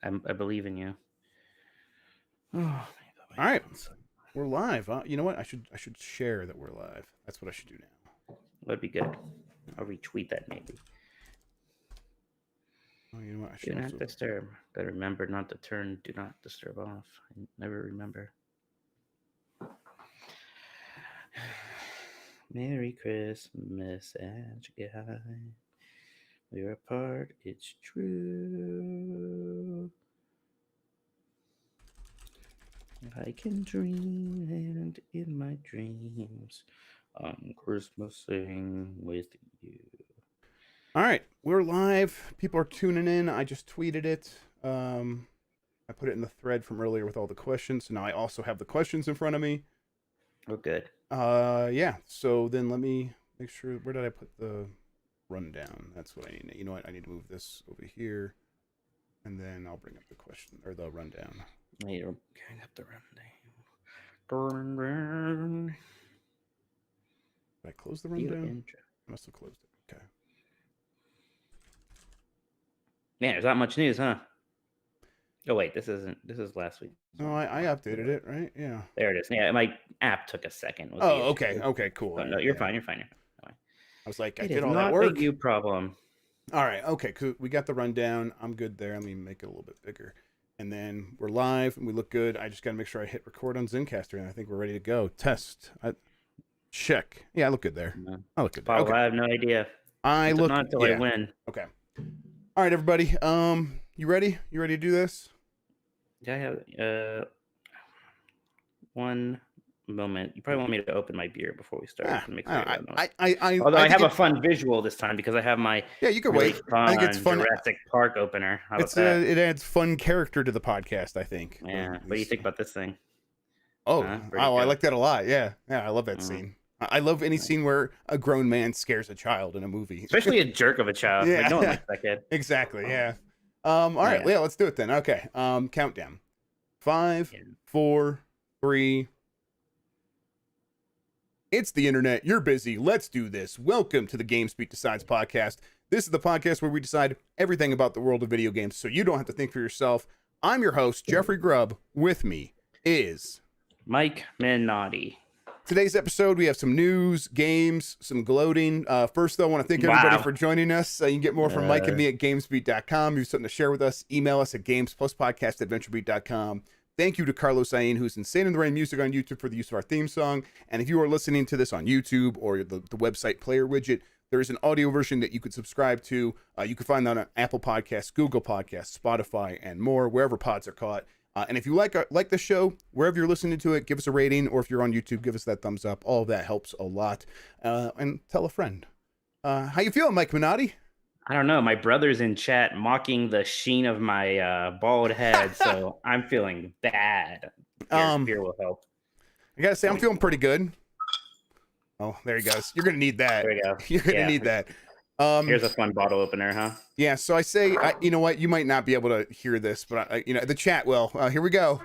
I believe in you. Oh, all right, we're live. You know what? I should share that we're live. That's what I should do now. That'd be good. I'll retweet that maybe. Oh, you know what? I should Do not disturb. Gotta remember not to turn do not disturb off. I never remember. Merry Christmas, guy. We're apart, it's true. I can dream, and in my dreams, I'm Christmasing with you. All right, we're live. People are tuning in. I just tweeted it. I put it in the thread from earlier with all the questions. So now I also have the questions in front of me. Oh, good. Yeah. So then let me make sure. Where did I put the rundown? That's what I need. You know what? I need to move this over here, and then I'll bring up the question or the rundown. You're getting up the rundown. Did I close the rundown? I must have closed it. Okay. Man, there's not much news, huh? Oh wait, this is last week. No, I updated it, right? Yeah. There it is. Yeah, my app took a second. Oh, okay. Okay, cool. Oh, no, you're fine. You're fine. I was like, I It did is all not that work. a you problem. All right. Okay. Cool. We got the rundown. I'm good there. Let me make it a little bit bigger. And then we're live and we look good. I just got to make sure I hit record on Zencaster and I think we're ready to go. Test. Check. Yeah, I look good there. No. I look good there. Paul, Okay. I have no idea. I look not until I win. Okay. All right, everybody. You ready? You ready to do this? I have one moment. You probably want me to open my beer before we start. Although I have a fun visual this time because I have my you can really wait. Fun I think it's fun. Jurassic Park opener. How about that? It adds fun character to the podcast, I think. Yeah. What do you think about this thing? I like that a lot. Yeah, I love that scene. I love any scene where a grown man scares a child in a movie, especially a jerk of a child. Yeah, like, no one likes that kid. Exactly. Yeah. All right. Yeah, let's do it then. Okay. Countdown. 5, 4, 3. It's the internet. You're busy. Let's do this. Welcome to the GamesBeat Decides podcast. This is the podcast where we decide everything about the world of video games so you don't have to think for yourself. I'm your host, Jeffrey Grubb. With me is Mike Minotti. Today's episode, we have some news, games, some gloating. First, though, I want to thank everybody for joining us. You can get more from Mike and me at GamesBeat.com. You have something to share with us. Email us at gamespluspodcast@venturebeat.com. Thank you to Carlos Ayin, who's Insane in the Rain Music on YouTube for the use of our theme song. And if you are listening to this on YouTube or the website player widget, there is an audio version that you could subscribe to. You can find that on Apple Podcasts, Google Podcasts, Spotify, and more, wherever pods are caught. And if you like the show, wherever you're listening to it, give us a rating. Or if you're on YouTube, give us that thumbs up. All of that helps a lot. And tell a friend. How you feeling, Mike Minotti? I don't know. My brother's in chat mocking the sheen of my bald head, so I'm feeling bad. Beer will help. I gotta say, I'm feeling pretty good. Oh, there he goes. You're gonna need that. There you go. You're gonna need that. Here's a fun bottle opener, huh? Yeah. So I say, you know what? You might not be able to hear this, but the chat will. Here we go.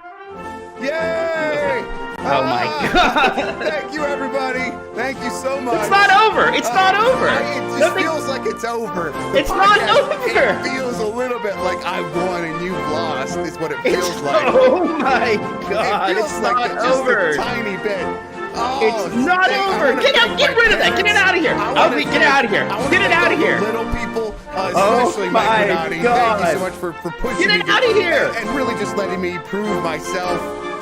Yay! Oh my God! Thank you, everybody. Thank you so much. It's not over. It's not over. It just feels like it's over. It's not over. It feels a little bit like I won and you lost. Is what it feels like. Oh my God! It's like not over. Just a tiny bit. It's not over. Get rid of that. Get it out of here. Get it out of here. Get it out of here. Little people, especially Mike Minotti. God. Thank you so much for pushing me. Get it out of here. And really just letting me prove myself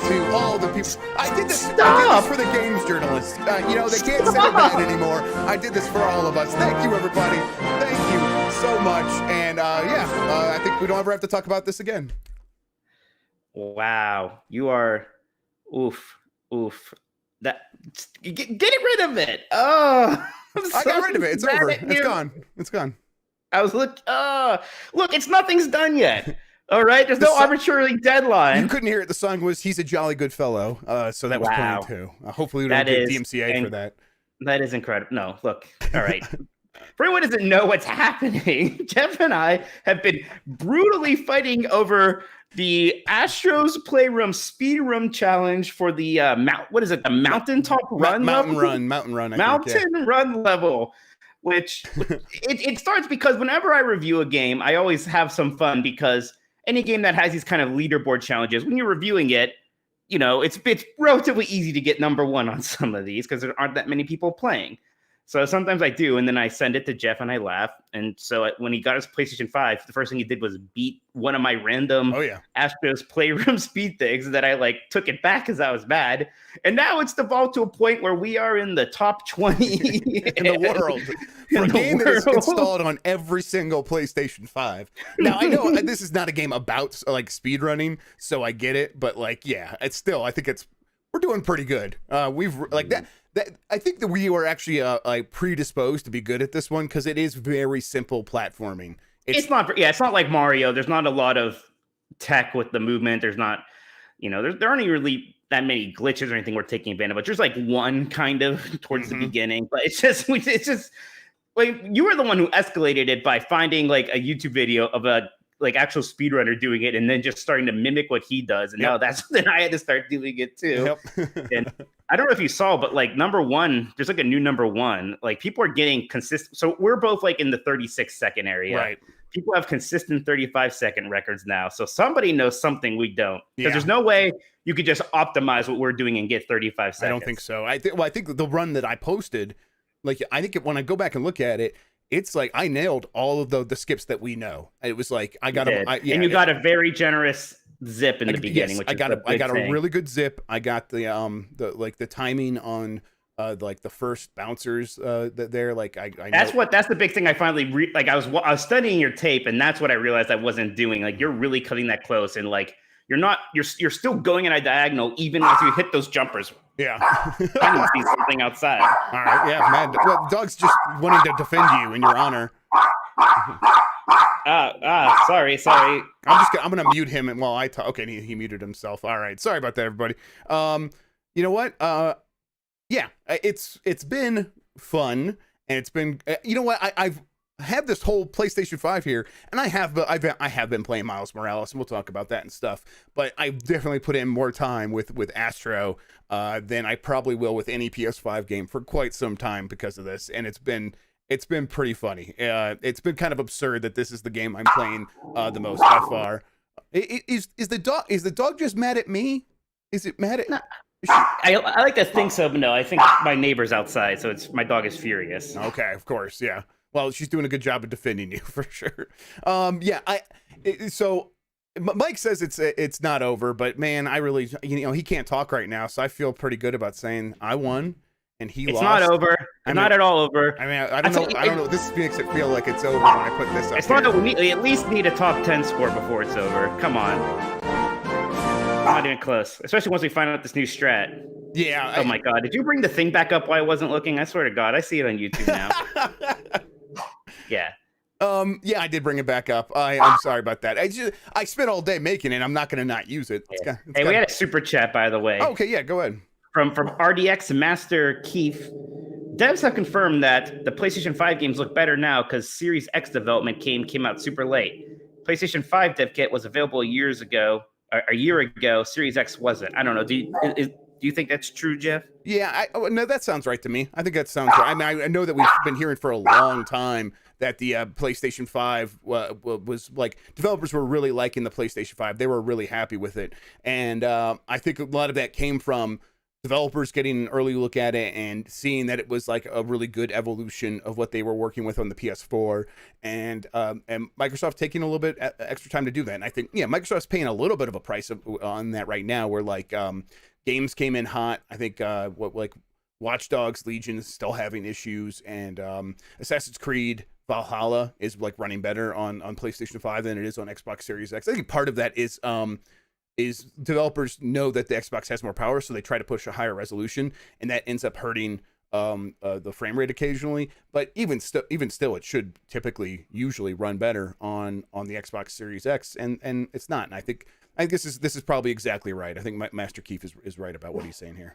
to all the people. I did this for the games journalists. They can't say that anymore. I did this for all of us. Thank you, everybody. Thank you so much. And I think we don't ever have to talk about this again. Wow. You are oof. That get rid of it. Oh, I got rid of it. It's over. It's gone. It's gone. I was look, it's nothing's done yet. All right, there's no arbitrary deadline. You couldn't hear it. The song was "He's a Jolly Good Fellow," so that was playing too. Hopefully, we don't get DMCA for that. That is incredible. No, look. All right. For anyone who doesn't know what's happening, Jeff and I have been brutally fighting over the Astro's Playroom speedrun challenge for the the mountaintop run mountain level? Run level, which it starts because whenever I review a game, I always have some fun because any game that has these kind of leaderboard challenges, when you're reviewing it, you know, it's relatively easy to get number one on some of these because there aren't that many people playing. So sometimes I do, and then I send it to Jeff and I laugh. And so when he got his PlayStation 5, the first thing he did was beat one of my random Astro's Playroom speed things that I like took it back because I was mad. And now it's devolved to a point where we are in the top 20 in the world for a game that is installed on every single PlayStation 5. Now I know this is not a game about like speedrunning, so I get it, but like, yeah, it's still, I think we're doing pretty good. We've like that. I think that we were actually like predisposed to be good at this one because it is very simple platforming. It's not like Mario. There's not a lot of tech with the movement. There's not, you know, there aren't really that many glitches or anything we're taking advantage of. But there's like one kind of towards the beginning, but it's just like you were the one who escalated it by finding like a YouTube video of a like actual speedrunner doing it and then just starting to mimic what he does. And now then I had to start doing it too. And I don't know if you saw, but like number one, there's like a new number one. Like people are getting consistent. So we're both like in the 36-second area. Right. People have consistent 35-second records now. So somebody knows something we don't. Because there's no way you could just optimize what we're doing and get 35 seconds. I don't think so. I think the run that I posted, like I think when I go back and look at it, it's like I nailed all of the skips that we know. It was like I got and you got a very generous zip in the beginning. Which I got a really good zip. I got the timing on like the first bouncers there. Like I that's the big thing. I finally I was studying your tape, and that's what I realized I wasn't doing. Like you're really cutting that close, and like you're still going in a diagonal even as you hit those jumpers. Yeah. I can see something outside. All right. Yeah, man. Well, the dog's just wanting to defend you in your honor. Sorry. I'm gonna mute him while I talk. Okay, he muted himself. All right. Sorry about that, everybody. You know what? Yeah, it's been fun, and it's been. You know what? I've had this whole PlayStation 5 here, and I have been playing Miles Morales, and we'll talk about that and stuff. But I've definitely put in more time with Astro than I probably will with any PS5 game for quite some time because of this, and it's been pretty funny. It's been kind of absurd that this is the game I'm playing the most by far. Is the dog just mad at me? Is it mad at? No. I like to think so, but no, I think my neighbor's outside, so my dog is furious. Okay, of course, yeah. Well, she's doing a good job of defending you for sure. So Mike says it's not over, but man, I really, he can't talk right now, so I feel pretty good about saying I won and he lost. It's not over. Not at all over. I mean, I don't know. This makes it feel like it's over when I put this up. It's not. We at least need a top 10 score before it's over. Come on. Not even close. Especially once we find out this new strat. Yeah. Oh my God! Did you bring the thing back up while I wasn't looking? I swear to God, I see it on YouTube now. Yeah. Yeah, I did bring it back up. I'm sorry about that. I spent all day making it. I'm not going to not use it. We had a super chat, by the way. Oh, okay, yeah, go ahead. From RDX Master Keith. Devs have confirmed that the PlayStation 5 games look better now because Series X development came out super late. PlayStation 5 dev kit was available a year ago. Series X wasn't. I don't know. Do you think that's true, Jeff? Yeah, no, that sounds right to me. I think that sounds right. I mean, I know that we've been hearing for a long time that the PlayStation 5 was like, developers were really liking the PlayStation 5. They were really happy with it. And I think a lot of that came from developers getting an early look at it and seeing that it was like a really good evolution of what they were working with on the PS4, and Microsoft taking a little bit extra time to do that. And I think, yeah, Microsoft's paying a little bit of a price on that right now, where like games came in hot. I think Watch Dogs Legion is still having issues, and Assassin's Creed Valhalla is like running better on PlayStation 5 than it is on Xbox Series X. I think part of that is developers know that the Xbox has more power, so they try to push a higher resolution, and that ends up hurting the frame rate occasionally. But even still, it should usually run better on the Xbox Series X, and it's not. And I think this is probably exactly right. I think Master Keith is right about what he's saying here.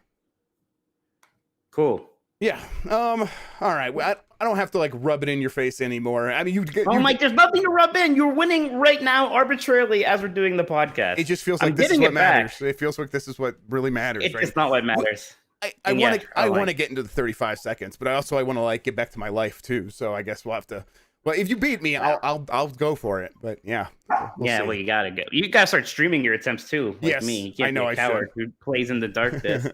Cool. Yeah. All right. Well, I don't have to like rub it in your face anymore. I mean, Mike, there's nothing to rub in. You're winning right now arbitrarily as we're doing the podcast. It just feels like this is what matters. It feels like this is what really matters. It's not what matters. I want to get into the 35 seconds, but I want to like get back to my life too. So I guess we'll have to Well, if you beat me, I'll go for it. But yeah, we'll see. Well, you gotta go. You gotta start streaming your attempts too, like yes, me. You can't I know. be a coward who plays in the darkness.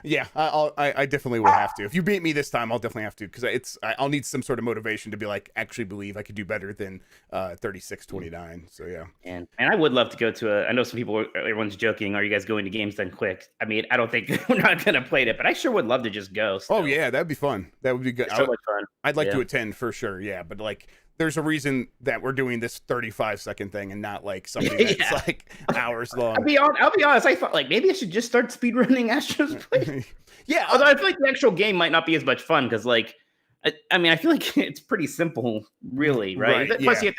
Yeah, I definitely will have to. If you beat me this time, I'll definitely have to because I'll need some sort of motivation to be like actually believe I could do better than 36-29. So yeah. And I would love to go to I know some people, everyone's joking. Are you guys going to Games Done Quick? I mean, I don't think we're not gonna play it, but I sure would love to just go. Still. Oh yeah, that'd be fun. That would be good. It's so much fun. I'd like to attend for sure. Yeah, but like, there's a reason that we're doing this 35-second thing and not like something that's like hours long. I'll be honest. I thought like maybe I should just start speedrunning Astro's Play. Yeah. Although I feel like the actual game might not be as much fun because like, I mean, I feel like it's pretty simple, really, right? Plus, you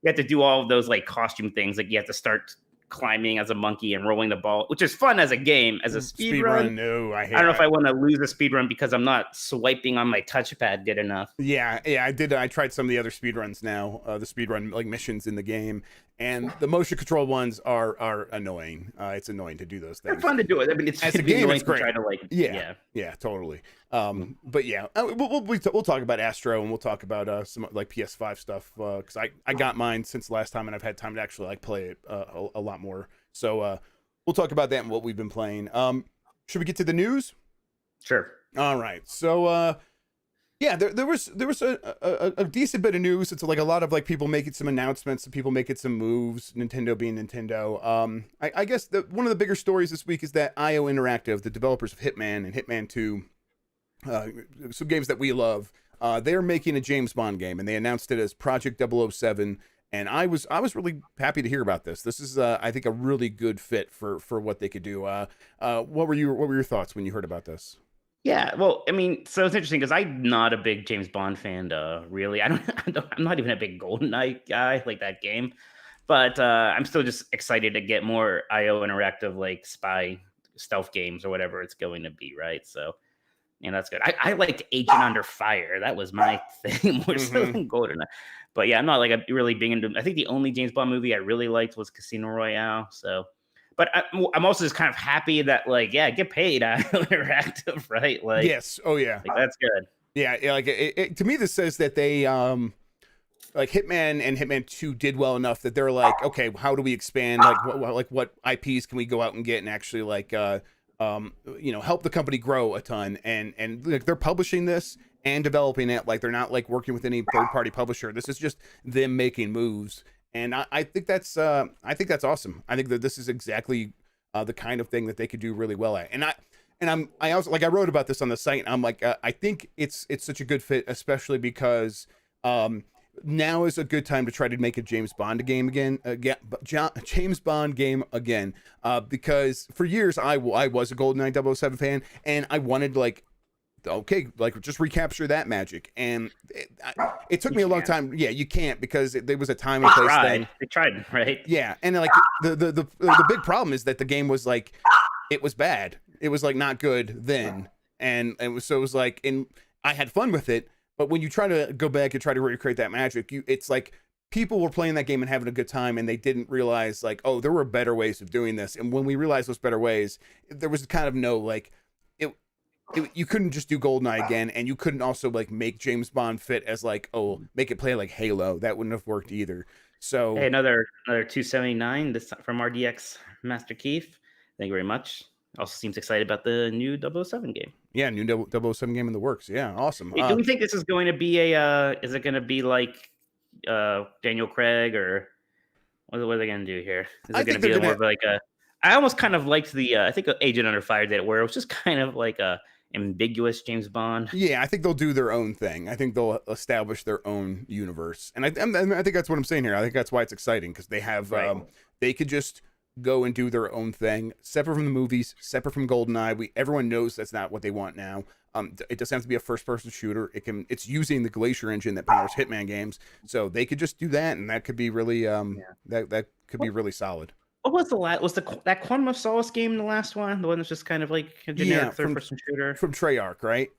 have to do all of those like costume things. Like you have to start climbing as a monkey and rolling the ball, which is fun as a game. As a speed run, no, I don't know if I want to lose a speed run because I'm not swiping on my touchpad good enough. Yeah, I did. I tried some of the other speed runs now, the speed run like missions in the game, and the motion control ones are annoying. It's annoying to do those things. They're fun to do it. I mean, it's as a game, it's great. To try to like, yeah, totally. But yeah, we'll talk about Astro and we'll talk about some like PS5 stuff because I got mine since last time and I've had time to actually like play it a lot more. So we'll talk about that and what we've been playing. Should we get to the news? Sure. All right. So yeah, there was a decent bit of news. It's like a lot of like people making some announcements, and people making some moves. Nintendo being Nintendo. I guess one of the bigger stories this week is that IO Interactive, the developers of Hitman and Hitman 2. Some games that we love, they're making a James Bond game and they announced it as Project 007, and I was really happy to hear about this. This is I think a really good fit for what they could do. What were your thoughts when you heard about this? Yeah, well, I mean, so it's interesting because I'm not a big James Bond fan, really. I'm not even a big GoldenEye guy, like that game, but I'm still just excited to get more IO Interactive like spy stealth games or whatever it's going to be, right? So. Yeah, that's good. I liked Agent Under Fire. That was my thing more so than GoldenEye. But yeah, I'm not like a really big into. I think the only James Bond movie I really liked was Casino Royale. So, but I'm also just kind of happy that like, yeah, get paid Interactive, right? Like, yes, oh yeah, like, that's good. Yeah, like to me, this says that they like Hitman and Hitman 2 did well enough that they're like, okay, how do we expand? Like what IPs can we go out and get and actually like help the company grow a ton, and like they're publishing this and developing it. Like they're not like working with any third-party publisher. This is just them making moves, and I think that's awesome. I think that this is exactly the kind of thing that they could do really well at. And I also like I wrote about this on the site. And I'm like I think it's such a good fit, especially because now is a good time to try to make a James Bond game again. James Bond game again. Because for years I was a GoldenEye 007 fan, and I wanted like, okay, like just recapture that magic. And it took me a long time. Yeah, you can't because there was a time and place thing. They tried, right? Yeah, and like the big problem is that the game was like, it was bad. It was like not good then, and it was like, and I had fun with it. But when you try to go back and try to recreate that magic, it's like people were playing that game and having a good time, and they didn't realize like, oh, there were better ways of doing this. And when we realized those better ways, there was kind of no like, you couldn't just do GoldenEye again, and you couldn't also like make James Bond fit as like, oh, make it play like Halo. That wouldn't have worked either. So hey, another 279 this time from RDX Master Keith. Thank you very much. Also seems excited about the new 007 game. Yeah, new 007 game in the works. Yeah, awesome. Hey, do we think this is going to be is it going to be like Daniel Craig, or what are they going to do here? Is it going to be more of like I almost kind of liked the I think Agent Under Fire did it, where it was just kind of like a ambiguous James Bond. Yeah, I think they'll do their own thing. I think they'll establish their own universe, and I think that's what I'm saying here. I think that's why it's exciting, because they have they could just go and do their own thing, separate from the movies, separate from GoldenEye. Everyone knows that's not what they want now. It doesn't have to be a first-person shooter. It's using the Glacier engine that powers Hitman games, so they could just do that, and that could be really that could be really solid. What was the last? Was that Quantum of Solace game the last one? The one that's just kind of like a generic third-person shooter from Treyarch, right?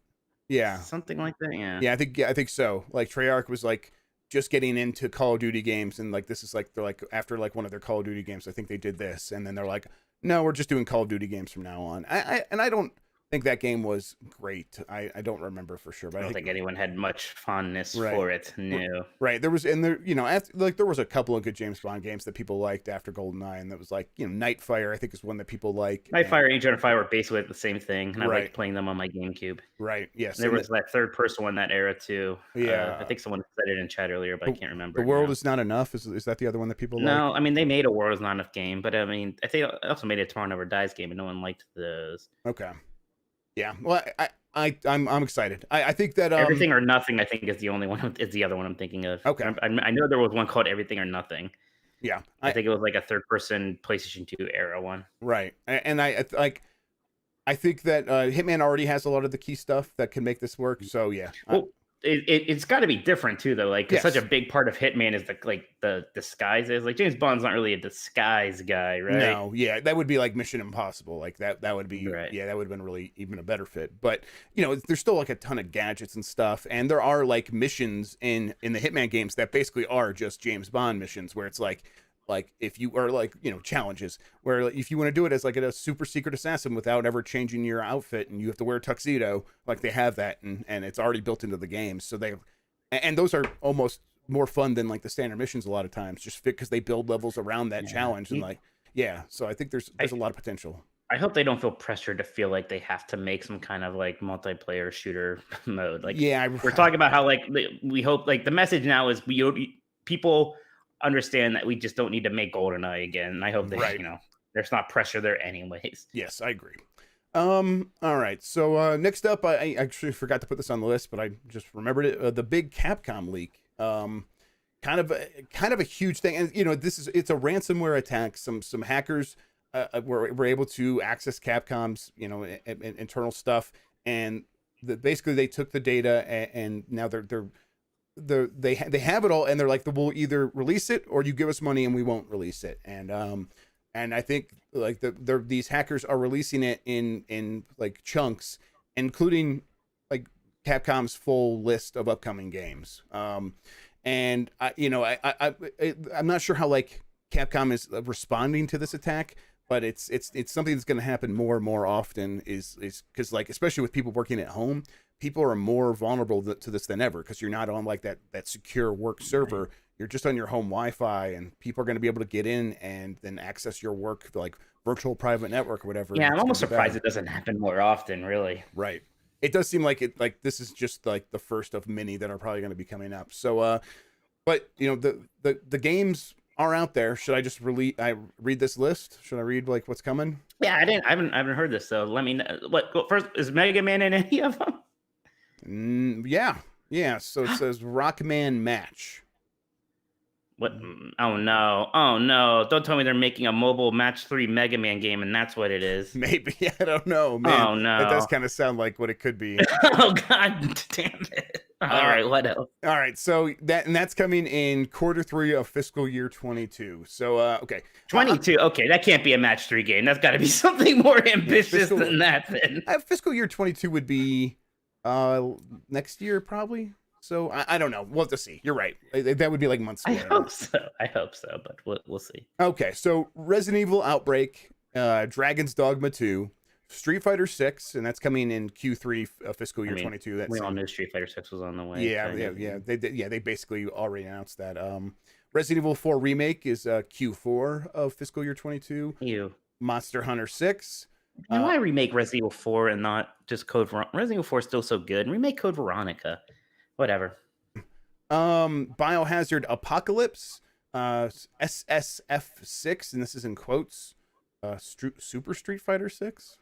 Yeah, something like that. Yeah, I think so. Like Treyarch was like just getting into Call of Duty games, and like this is like they're like after like one of their Call of Duty games, I think they did this, and then they're like, no, we're just doing Call of Duty games from now on. I don't think that game was great. I don't remember for sure, but I don't think anyone had much fondness for it. No. Right. There was, and there, after, like, there was a couple of good James Bond games that people liked after GoldenEye, and that was like, Nightfire, I think, is one that people like. Nightfire and Agent of Fire were basically the same thing, and I liked playing them on my GameCube. Right. Yes. There was that third person one that era too. Yeah. I think someone said it in chat earlier, but I can't remember. The World Is Not Enough. Is that the other one that people like? No, I mean, they made a World Is Not Enough game, but I mean, I think they also made a Tomorrow Never Dies game, and no one liked those. Okay. Yeah. Well, I'm excited. I think that Everything or Nothing, I think, is the other one I'm thinking of. Okay. I know there was one called Everything or Nothing. Yeah. I think it was like a third person PlayStation 2 era one. Right. And I think that Hitman already has a lot of the key stuff that can make this work. So yeah. Well, it's got to be different too, though. Like, such a big part of Hitman is the disguise. Is like James Bond's not really a disguise guy, right? No, yeah, that would be like Mission Impossible. Like that would be yeah, that would have been really even a better fit. But there's still like a ton of gadgets and stuff, and there are like missions in the Hitman games that basically are just James Bond missions, where it's like if you are like challenges where if you want to do it as like a super secret assassin without ever changing your outfit and you have to wear a tuxedo, like they have that and it's already built into the game. So and those are almost more fun than like the standard missions a lot of times, just because they build levels around that challenge and so I think there's a lot of potential. I hope they don't feel pressured to feel like they have to make some kind of like multiplayer shooter mode. Like, we're talking about how like we hope like the message now is people understand that we just don't need to make GoldenEye again. And I hope that there's not pressure there anyways. Yes, I agree. All right. So next up, I actually forgot to put this on the list, but I just remembered it. The big Capcom leak. Kind of a huge thing, and it's a ransomware attack. Some hackers were able to access Capcom's internal stuff, and basically they took the data and now they have it all, and they're like, we'll either release it or you give us money and we won't release it. And I think like these hackers are releasing it in like chunks, including like Capcom's full list of upcoming games. And I'm not sure how like Capcom is responding to this attack, but it's something that's going to happen more and more often. Is because like especially with people working at home, people are more vulnerable to this than ever because you're not on like that secure work server. Right. You're just on your home Wi-Fi, and people are going to be able to get in and then access your work like virtual private network or whatever. Yeah, I'm almost surprised it doesn't happen more often. Really, right? It does seem like this is just like the first of many that are probably going to be coming up. So, but the games are out there. Should I just read this list? Should I read like what's coming? Yeah, I haven't heard this. So let me know. First, is Mega Man in any of them? Yeah. So it says Rockman Match. What? Oh no! Don't tell me they're making a mobile Match 3 Mega Man game, and that's what it is. Maybe, I don't know, man. Oh no! It does kind of sound like what it could be. Oh god damn it! All right, what else? All right, so that's coming in Q3 of fiscal year 22. So okay, 22. Okay, that can't be a Match 3 game. That's got to be something more ambitious than that. Then fiscal year 22 would be next year probably. So I don't know. We'll have to see. You're right. That would be like months away. I hope so, but we'll see. Okay, so Resident Evil Outbreak, Dragon's Dogma 2, Street Fighter 6, and that's coming in Q3 fiscal year 22. We all knew Street Fighter 6 was on the way. Yeah. They basically already announced that. Resident Evil 4 Remake is Q4 of fiscal year 22. Ew. Monster Hunter 6. Why remake Resident Evil 4 and not just Code Veronica? Resident Evil 4 is still so good. Remake Code Veronica. Whatever. Biohazard Apocalypse, SSF6, and this is in quotes. Super Street Fighter 6.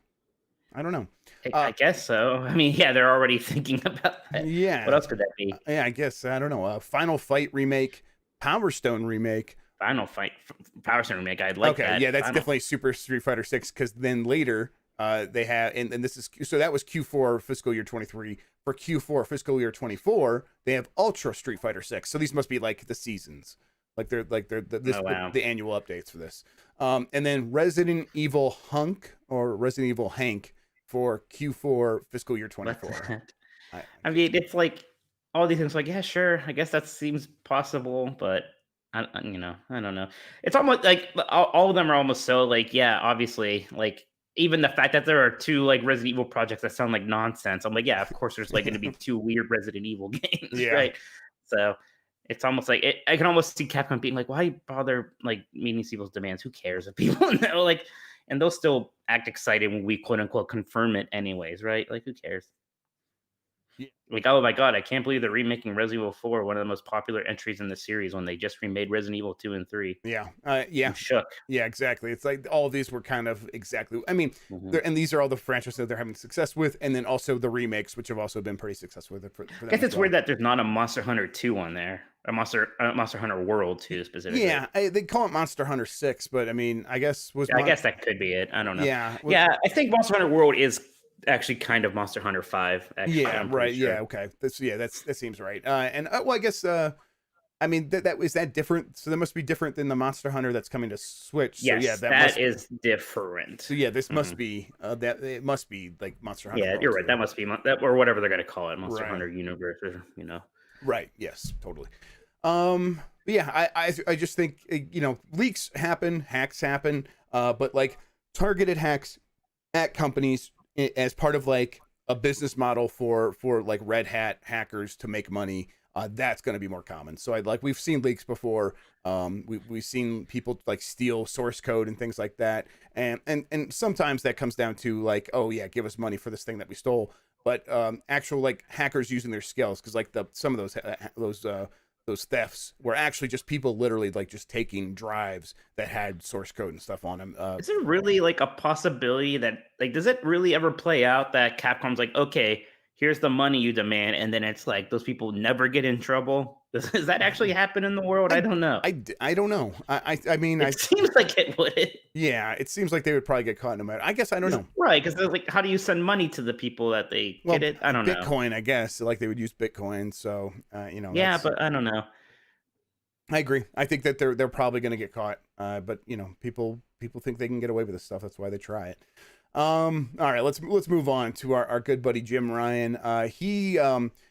I don't know. I guess so. I mean, yeah, they're already thinking about that. Yeah. What else could that be? Yeah, I guess I don't know. Final Fight remake, Power Stone remake. Power Stone remake. I'd like that. Yeah, that's definitely Super Street Fighter 6 because then later. They have, and this is so that was Q4 fiscal year 23. For Q4 fiscal year 24, they have Ultra Street Fighter 6. So these must be like the seasons, the annual updates for this. And then Resident Evil Hank for Q4 fiscal year 24. I mean, it's like all these things. Like, yeah, sure, I guess that seems possible, but I don't know. It's almost like all of them are almost so like, yeah, obviously, like. even the fact that there are two like Resident Evil projects that sound like nonsense, I'm like, yeah, of course there's like going to be two weird Resident Evil games, right? So it's almost like I can almost see Capcom being like, why bother like meeting these people's demands? Who cares if people know? Like, and they'll still act excited when we quote unquote confirm it anyways, right? Like, who cares? Yeah. Like, oh my god, I can't believe they're remaking Resident Evil 4, one of the most popular entries in the series, when they just remade Resident Evil 2 and 3. Yeah. I'm shook. Yeah, exactly. It's like all of these were kind of exactly. I mean, and these are all the franchises that they're having success with, and then also the remakes, which have also been pretty successful with it. For I guess it's weird that there's not a Monster Hunter 2 on there, a Monster Hunter World 2 specifically. Yeah, they call it Monster Hunter 6, but I mean, I guess I guess that could be it. I don't know. Yeah, I think Monster Hunter World is actually kind of Monster Hunter 5. Actually, yeah, right. Sure. Yeah, okay. That seems right. Well, I guess I mean that is that different. So that must be different than the Monster Hunter that's coming to Switch. So, yes, yeah, that is different. So yeah, this must be that it must be like Monster Hunter. Yeah, World you're right. too. That must be that, or whatever they're gonna call it, Monster Hunter Universe, or Right. Yes. Totally. Yeah. I just think leaks happen, hacks happen, but like targeted hacks at companies as part of like a business model for like red hat hackers to make money, that's going to be more common. So we've seen leaks before. We've seen people like steal source code and things like that, and sometimes that comes down to like, oh yeah, give us money for this thing that we stole. But actual like hackers using their skills, because like some of those thefts were actually just people literally like just taking drives that had source code and stuff on them. Is it really like a possibility that like, does it really ever play out that Capcom's like, okay, here's the money you demand, and then it's like those people never get in trouble? Does that actually happen in the world? I don't know. I don't know. I mean, it seems like it would. Yeah, it seems like they would probably get caught no matter. I guess I don't know. Right, because they're like, how do you send money to the people that they get it? I don't know. Bitcoin, I guess. Like they would use Bitcoin. So Yeah, but I don't know. I agree. I think that they're probably going to get caught. But people think they can get away with this stuff. That's why they try it. All right, let's move on to our good buddy Jim Ryan.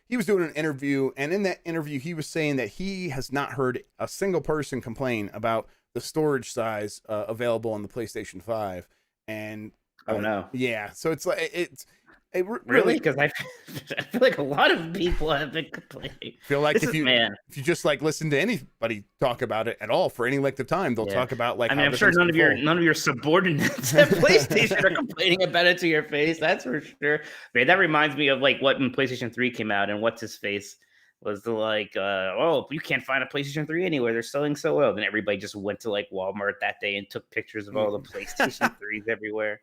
He was doing an interview, and in that interview, he was saying that he has not heard a single person complain about the storage size available on the PlayStation 5. And oh no, yeah. So it's like really, because I feel like a lot of people have been complaining. Feel like if you just like listen to anybody talk about it at all for any length of time, they'll talk about like. I mean, I'm sure none of your subordinates at PlayStation are complaining about it to your face. That's for sure. Man, that reminds me of like when PlayStation 3 came out, and what's his face was like, oh, you can't find a PlayStation 3 anywhere. They're selling so well. Then everybody just went to like Walmart that day and took pictures of all the PlayStation 3s everywhere.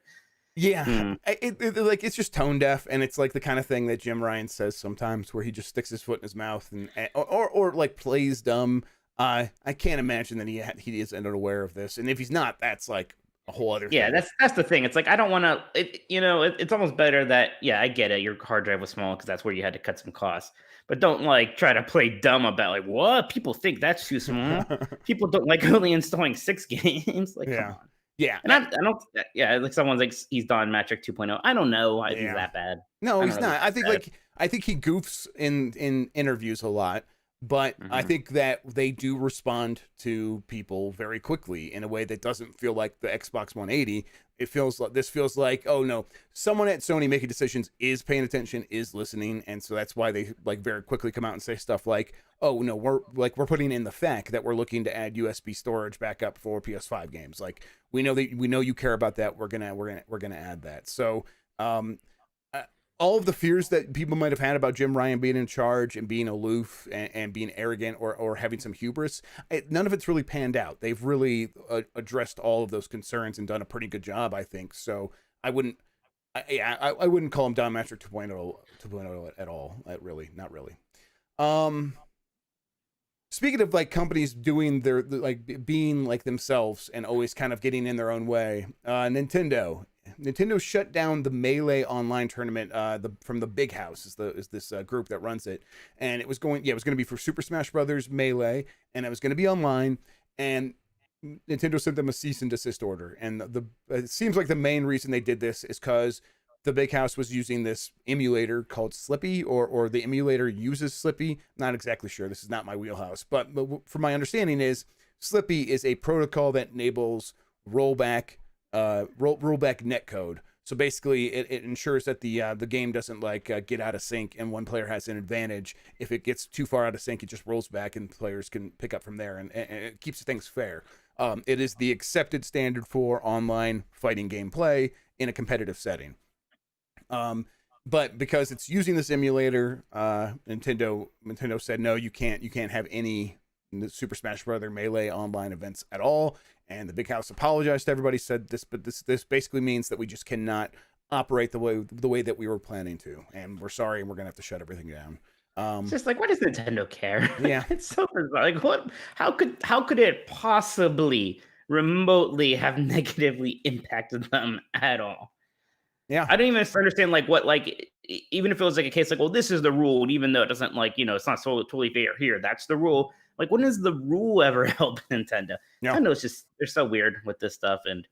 Yeah, it's just tone deaf, and it's like the kind of thing that Jim Ryan says sometimes, where he just sticks his foot in his mouth and or like plays dumb. I can't imagine that he is unaware of this, and if he's not, that's like a whole other thing. Yeah, that's the thing. It's like I don't want to. It's almost better that I get it. Your hard drive was small because that's where you had to cut some costs. But don't like try to play dumb about like what people think that's too small. People don't like only installing 6 games. Like, come on. Yeah, and I don't. Yeah, like someone's like he's Don Matrick 2.0. I don't know if he's that bad. No, he's not. I think he goofs in interviews a lot, but I think that they do respond to people very quickly in a way that doesn't feel like the Xbox 180. This feels like, oh no, someone at Sony making decisions is paying attention, is listening, and so that's why they like very quickly come out and say stuff like, oh no, we're putting in the fact that we're looking to add USB storage backup for PS5 games. Like we know you care about that. We're gonna add that. So all of the fears that people might have had about Jim Ryan being in charge and being aloof and being arrogant or having some hubris, none of it's really panned out. They've really addressed all of those concerns and done a pretty good job, I think. So I wouldn't call him Don Matrick 2.0 at all. Really, not really. Speaking of like companies doing their like being like themselves and always kind of getting in their own way, Nintendo shut down the Melee online tournament from the Big House is this group that runs it, and it was going to be for Super Smash Brothers Melee, and it was going to be online, and Nintendo sent them a cease and desist order, and it seems like the main reason they did this is because the Big House was using this emulator called Slippy, or the emulator uses Slippy. Not exactly sure. This is not my wheelhouse, but from my understanding is Slippy is a protocol that enables rollback rollback netcode. So basically, it ensures that the game doesn't get out of sync and one player has an advantage. If it gets too far out of sync, it just rolls back and players can pick up from there, and it keeps things fair. It is the accepted standard for online fighting gameplay in a competitive setting. But because it's using this emulator, Nintendo said no, you can't have any Super Smash Bros. Melee online events at all. And the Big House apologized to everybody, said this, but this basically means that we just cannot operate the way that we were planning to, and we're sorry, and we're gonna have to shut everything down. It's just like, why does Nintendo care? Yeah, it's so bizarre. Like, what? How could it possibly remotely have negatively impacted them at all? Yeah, I don't even understand even if it was like a case like, well, this is the rule, and even though it doesn't it's not totally fair here, that's the rule. Like, when does the rule ever help Nintendo? Yeah. Nintendo is just, they're so weird with this stuff, and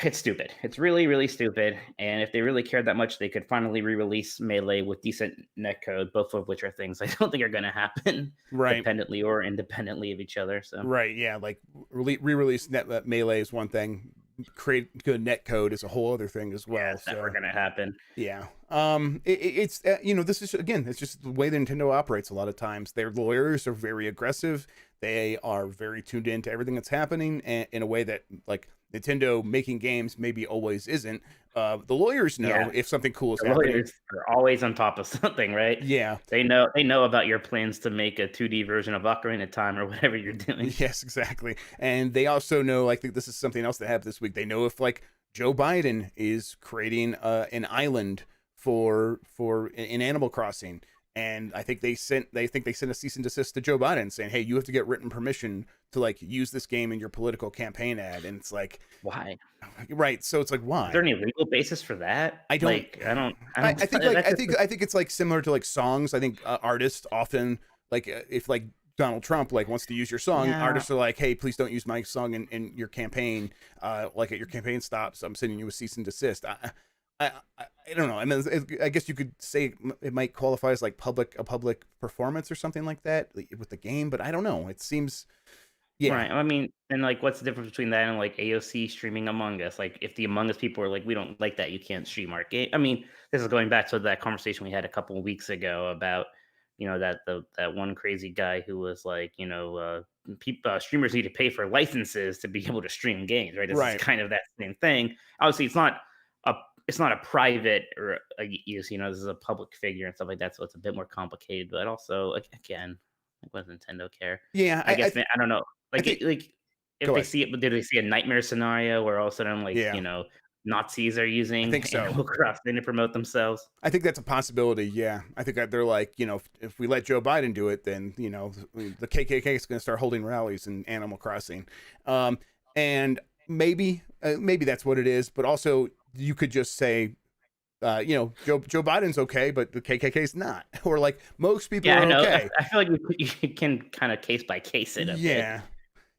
it's stupid. It's really, really stupid. And if they really cared that much, they could finally re-release Melee with decent netcode, both of which are things I don't think are going to happen independently or independently of each other. So right, yeah, like re-release Melee is one thing. Create good netcode is a whole other thing as well. Yeah, it's never going to happen. Yeah. It's this is, again, it's just the way that Nintendo operates a lot of times. Their lawyers are very aggressive. They are very tuned into everything that's happening, and in a way that Nintendo making games maybe always isn't. The lawyers know if something cool is happening. Lawyers are always on top of something, right? Yeah. They know about your plans to make a 2D version of Ocarina of Time or whatever you're doing. Yes, exactly. And they also know, this is something else that happened this week. They know if Joe Biden is creating an island for in Animal Crossing. And I think they sent a cease and desist to Joe Biden saying, "Hey, you have to get written permission to use this game in your political campaign ad." And it's like, why? Right. So it's like, why? Is there any legal basis for that? I think it's similar to songs. I think artists often if Donald Trump wants to use your song, artists are like, "Hey, please don't use my song in your campaign. At your campaign stops, I'm sending you a cease and desist." I don't know. I mean, I guess you could say it might qualify as a public performance or something like that with the game, but I don't know. It seems, yeah. Right. I mean, and what's the difference between that and AOC streaming Among Us? If the Among Us people are we don't like that, you can't stream our game. I mean, this is going back to that conversation we had a couple of weeks ago about that one crazy guy who was streamers need to pay for licenses to be able to stream games, right? This is kind of that same thing. Obviously, it's not a private or this is a public figure and stuff like that, so it's a bit more complicated. But also, again, what does Nintendo care? Yeah, I guess I don't know. If they see it, but did they see a nightmare scenario where all of a sudden Nazis are using Animal Crossing to promote themselves? I think that's a possibility. Yeah, I think that they're if we let Joe Biden do it, then the KKK is going to start holding rallies in Animal Crossing, and maybe that's what it is. But also, you could just say, Joe Biden's okay, but the KKK's not, or most people are okay. I feel like you can kind of case by case it.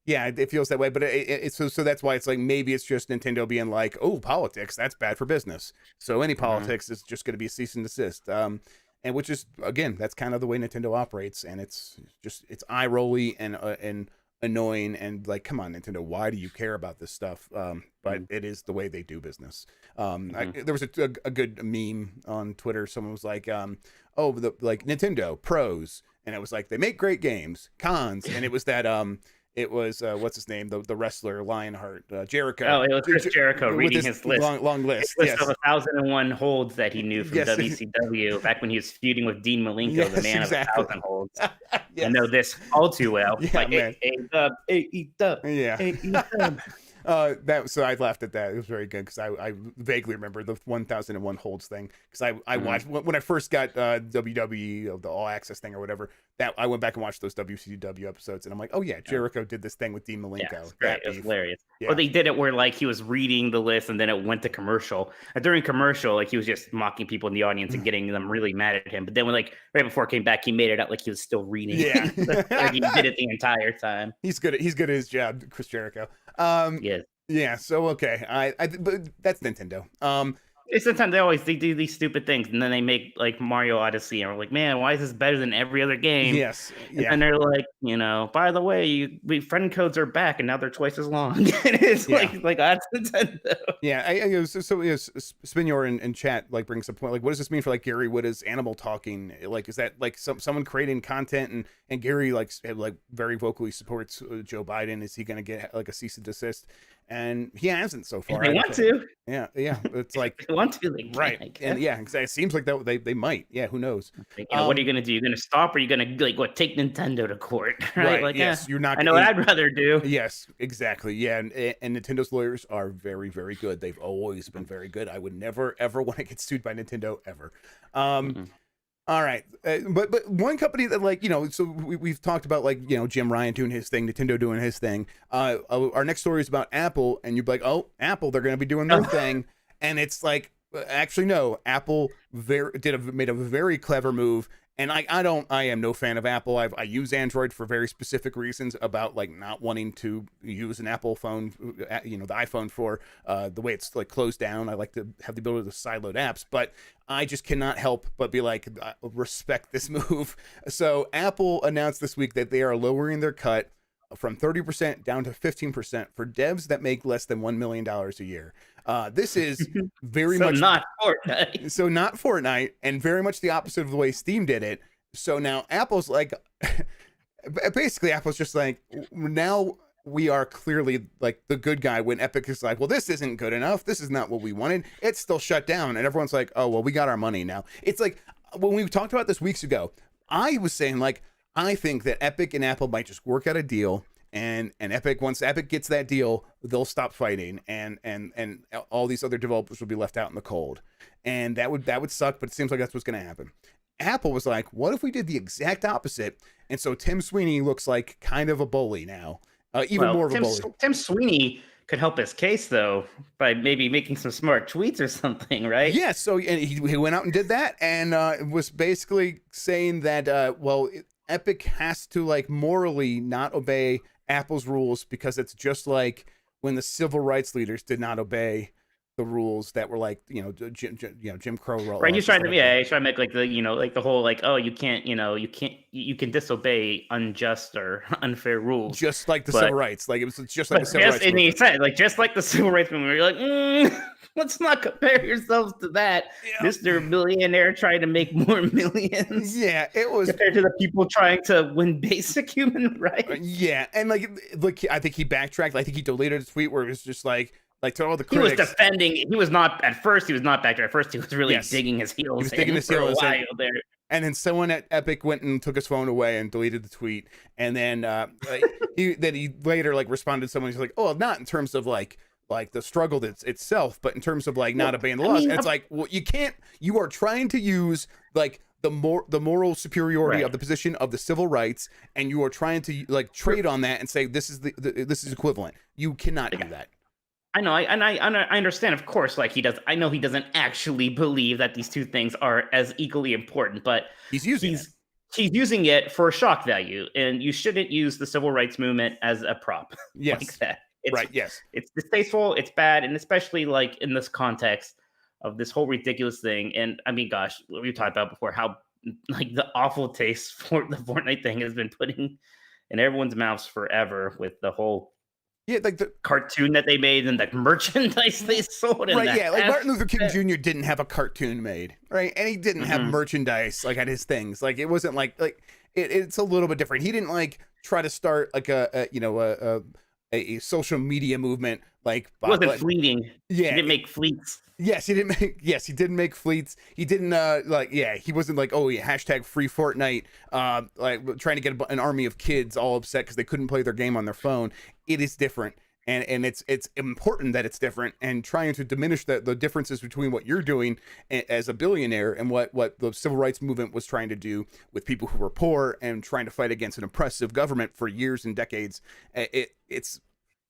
Yeah, it feels that way, but it's so that's why it's maybe it's just Nintendo being oh, politics, that's bad for business. So any politics is just going to be a cease and desist. And which is, again, that's kind of the way Nintendo operates, and it's eye rolly and annoying, and come on, Nintendo, why do you care about this stuff? But it is the way they do business. There was a good meme on Twitter. Someone was Nintendo pros, and it was they make great games. Cons, and it was that it was what's his name, the wrestler Lionheart, Jericho. Oh, it was Chris Jericho reading his list, long list, his list of 1,001 holds that he knew from WCW back when he was feuding with Dean Malenko, the man of 1,000 holds. I know this all too well. So I laughed at that. It was very good because I vaguely remember the 1,001 holds thing because I watched when I first got WWE, the All Access thing or whatever. That I went back and watched those WCW episodes, and I'm like, oh yeah, Jericho did this thing with Dean Malenko. Yeah, it was hilarious. Yeah. Well, they did it where he was reading the list and then it went to commercial. And during commercial, he was just mocking people in the audience and getting them really mad at him. But then when right before it came back, he made it out like he was still reading. Yeah, he did it the entire time. He's good at his job, Chris Jericho. Yes. Yeah. So okay, but that's Nintendo. sometimes they do these stupid things, and then they make like Mario Odyssey, and we're like, man, why is this better than every other game? Yes, and then they're like, by the way, friend codes are back, and now they're twice as long. And it's like that's Nintendo. Yeah, Spinor in chat like brings a point. Like, what does this mean for like Gary Whitta's Animal Talking? Like, is that like someone creating content and Gary like very vocally supports Joe Biden? Is he going to get like a cease and desist? And he hasn't so far. They want to. Yeah. It's like they want to, they right. And it seems like that they might. Yeah, who knows? What are you gonna do? You're gonna stop, or you're gonna take Nintendo to court? Right. Like, yes, you're not. I know what I'd rather do. Yes, exactly. Yeah, and Nintendo's lawyers are very, very good. They've always been very good. I would never ever want to get sued by Nintendo ever. All right, but one company that so we've talked about Jim Ryan doing his thing, Nintendo doing his thing. Our next story is about Apple, and you'd be like, oh, Apple, they're going to be doing their thing, and it's like, actually no, Apple made a very clever move. And I am no fan of Apple. I use Android for very specific reasons about like not wanting to use an Apple phone, the iPhone for the way it's like closed down. I like to have the ability to sideload apps, but I just cannot help but be like, respect this move. So Apple announced this week that they are lowering their cut from 30% down to 15% for devs that make less than $1 million a year. This is very much not Fortnite. So not Fortnite, and very much the opposite of the way Steam did it. So now Apple's like, basically Apple's just like, now we are clearly like the good guy when Epic is like, well, this isn't good enough. This is not what we wanted. It's still shut down. And everyone's like, oh, well, we got our money now. It's like when we talked about this weeks ago, I was saying like, I think that Epic and Apple might just work out a deal. And Epic, once Epic gets that deal, they'll stop fighting, and all these other developers will be left out in the cold, and that would suck. But it seems like that's what's going to happen. Apple was like, what if we did the exact opposite? And so Tim Sweeney looks like kind of a bully now, more of a bully. Tim Sweeney could help his case though by maybe making some smart tweets or something, right? Yeah. So and he went out and did that, and was basically saying that Epic has to like morally not obey Apple's rules, because it's just like when the civil rights leaders did not obey the rules that were like Jim Crow laws. Right, he's trying to make like the whole like, oh, you can disobey unjust or unfair rules, just like the civil rights. Like it was just like the civil rights. And he said like just like the civil rights movement. You're like, let's not compare yourselves to that, Mr. Millionaire trying to make more millions. Yeah, it was compared to the people trying to win basic human rights. Yeah, and like I think he backtracked. I think he deleted a tweet where it was just like to all the critics. He was defending. He was not back. At first, he was really digging his heels. He was digging his heels there. And then someone at Epic went and took his phone away and deleted the tweet. And then he later like responded to someone who's like, oh, not in terms of like the struggle itself, but in terms of like not obeying the laws. And it's like, well, you are trying to use like the moral superiority of the position of the civil rights, and you are trying to like trade on that and say this is this is equivalent. You cannot do that. I know, I understand, of course, like he does. I know he doesn't actually believe that these two things are as equally important, but he's using it for shock value, and you shouldn't use the civil rights movement as a prop. Yes. Like that. Yes. It's distasteful, it's bad, and especially like in this context of this whole ridiculous thing. And I mean, gosh, we talked about before how like the awful taste for the Fortnite thing has been putting in everyone's mouths forever with the whole like the cartoon that they made and the merchandise they sold. Right, yeah, like Martin Luther King Jr. didn't have a cartoon made, right? And he didn't have merchandise like at his things. Like it wasn't like it's a little bit different. He didn't like try to start like a social media movement like it wasn't fleeting. Yeah, he didn't make fleets. Yes, he didn't make fleets. He didn't he wasn't like, oh yeah, hashtag free Fortnite, like trying to get an army of kids all upset because they couldn't play their game on their phone. It is different, and it's important that it's different, and trying to diminish the differences between what you're doing as a billionaire and what the civil rights movement was trying to do with people who were poor and trying to fight against an oppressive government for years and decades.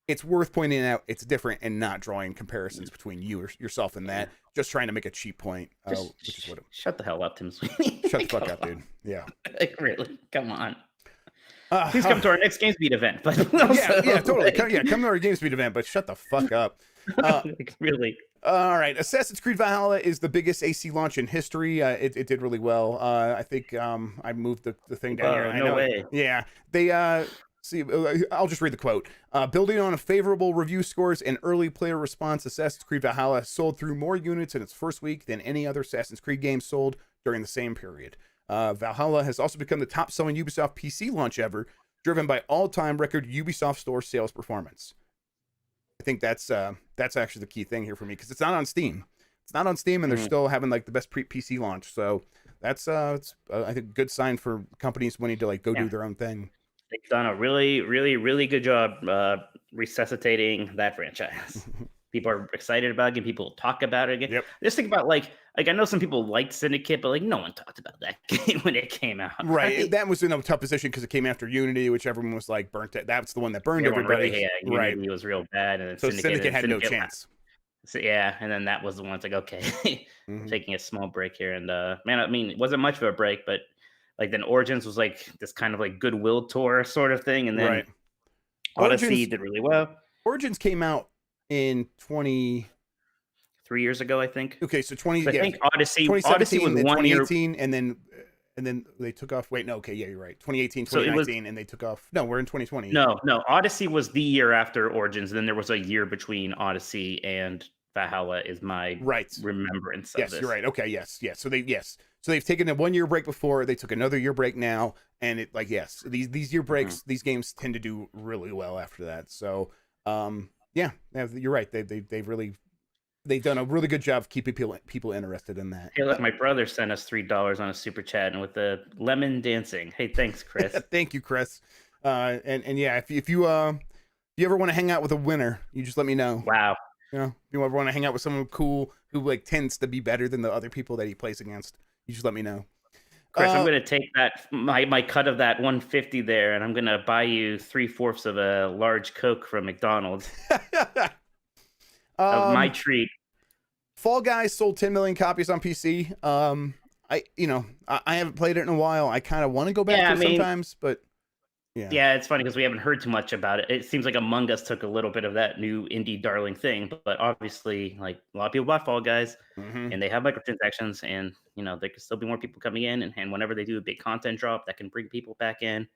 It's worth pointing out it's different and not drawing comparisons between you or yourself and that. Just trying to make a cheap point, which is what. Shut the hell up, Tim Sweeney. Shut the fuck up, dude. Yeah. Like really, come on. Please come to our next GamesBeat event. But yeah, totally. Come to our GamesBeat event, but shut the fuck up. Like, really. All right, Assassin's Creed Valhalla is the biggest AC launch in history. It did really well. I think I moved the thing down here. I No know. way. Yeah, they see. I'll just read the quote. Building on a favorable review scores and early player response, Assassin's Creed Valhalla sold through more units in its first week than any other Assassin's Creed game sold during the same period. Valhalla has also become the top-selling Ubisoft PC launch ever, driven by all-time record Ubisoft Store sales performance. I think that's actually the key thing here for me, because it's not on Steam. It's not on Steam, and they're still having like the best PC launch. So that's it's I think a good sign for companies wanting to like go do their own thing. They've done a really, really, really good job resuscitating that franchise. People are excited about it again. People talk about it again. Yep. Just think about like I know some people liked Syndicate, but like no one talked about that game when it came out. Right. That was in a tough position because it came after Unity, which everyone was like burnt it. That's the one that burned everybody. Really, Unity was real bad, and then so Syndicate had no chance. So, yeah, and then that was the one. It's like, okay, taking a small break here, and man, I mean, it wasn't much of a break, but like then Origins was like this kind of like goodwill tour sort of thing, and then Odyssey did really well. Origins came out in 3 years ago, I think. Okay, so 20. So I think Odyssey was 1 year, and then they took off. Wait, no, okay, yeah, you're right. 2018, 2019, and they took off. No, we're in 2020. No, Odyssey was the year after Origins. And then there was a year between Odyssey and Valhalla. Is my remembrance of this. Yes, you're right. Okay, yes. So they've taken a 1 year break before. They took another year break now, and it like these year breaks, these games tend to do really well after that. So yeah, you're right. They've done a really good job of keeping people interested in that. Hey, look, my brother sent us $3 on a super chat, and with the lemon dancing. Hey, thanks, Chris. Thank you, Chris. And yeah, if you ever want to hang out with a winner, you just let me know. Wow. You know, if you ever want to hang out with someone cool who like tends to be better than the other people that he plays against, you just let me know. Chris, I'm going to take that my cut of that 150 there, and I'm going to buy you 3/4 of a large Coke from McDonald's. My treat. Fall Guys sold 10 million copies on PC. I haven't played it in a while. I kind of want to go back to it sometimes, but yeah, it's funny because we haven't heard too much about it. It seems like Among Us took a little bit of that new indie darling thing, but obviously, like a lot of people bought Fall Guys, and they have microtransactions, and there could still be more people coming in, and whenever they do a big content drop, that can bring people back in.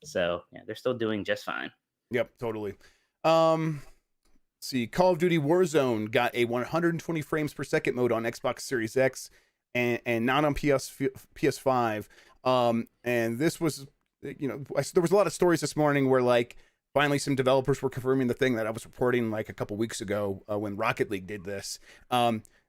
So yeah, they're still doing just fine. Yep, totally. See, Call of Duty Warzone got a 120 frames per second mode on Xbox Series X and not on PS5. And this was, there was a lot of stories this morning where like finally some developers were confirming the thing that I was reporting like a couple weeks ago when Rocket League did this.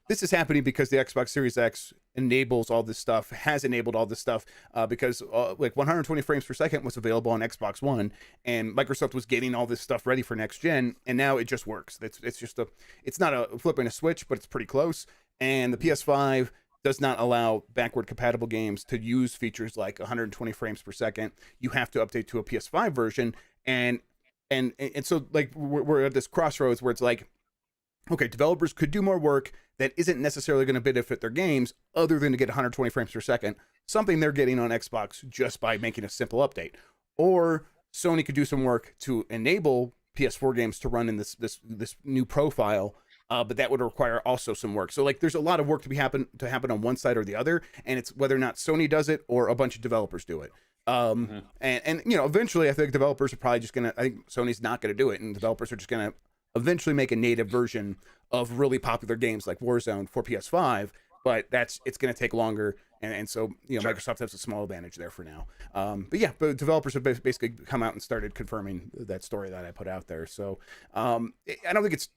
This is happening because the Xbox Series X enables all this stuff, has enabled all this stuff because like 120 frames per second was available on Xbox One, and Microsoft was getting all this stuff ready for next gen, and now it just works. It's not a flipping a switch, but it's pretty close. And the PS5 does not allow backward compatible games to use features like 120 frames per second. You have to update to a PS5 version, and so like we're at this crossroads where it's like, okay, developers could do more work that isn't necessarily going to benefit their games other than to get 120 frames per second, something they're getting on Xbox just by making a simple update. Or Sony could do some work to enable PS4 games to run in this new profile, but that would require also some work. So like there's a lot of work to happen on one side or the other, and it's whether or not Sony does it or a bunch of developers do it. And eventually I think developers are probably just I think Sony's not going to do it, and developers are just going to eventually make a native version of really popular games like Warzone for PS5, but it's going to take longer, and so Microsoft has a small advantage there for now. But developers have basically come out and started confirming that story that I put out there. So I don't think it's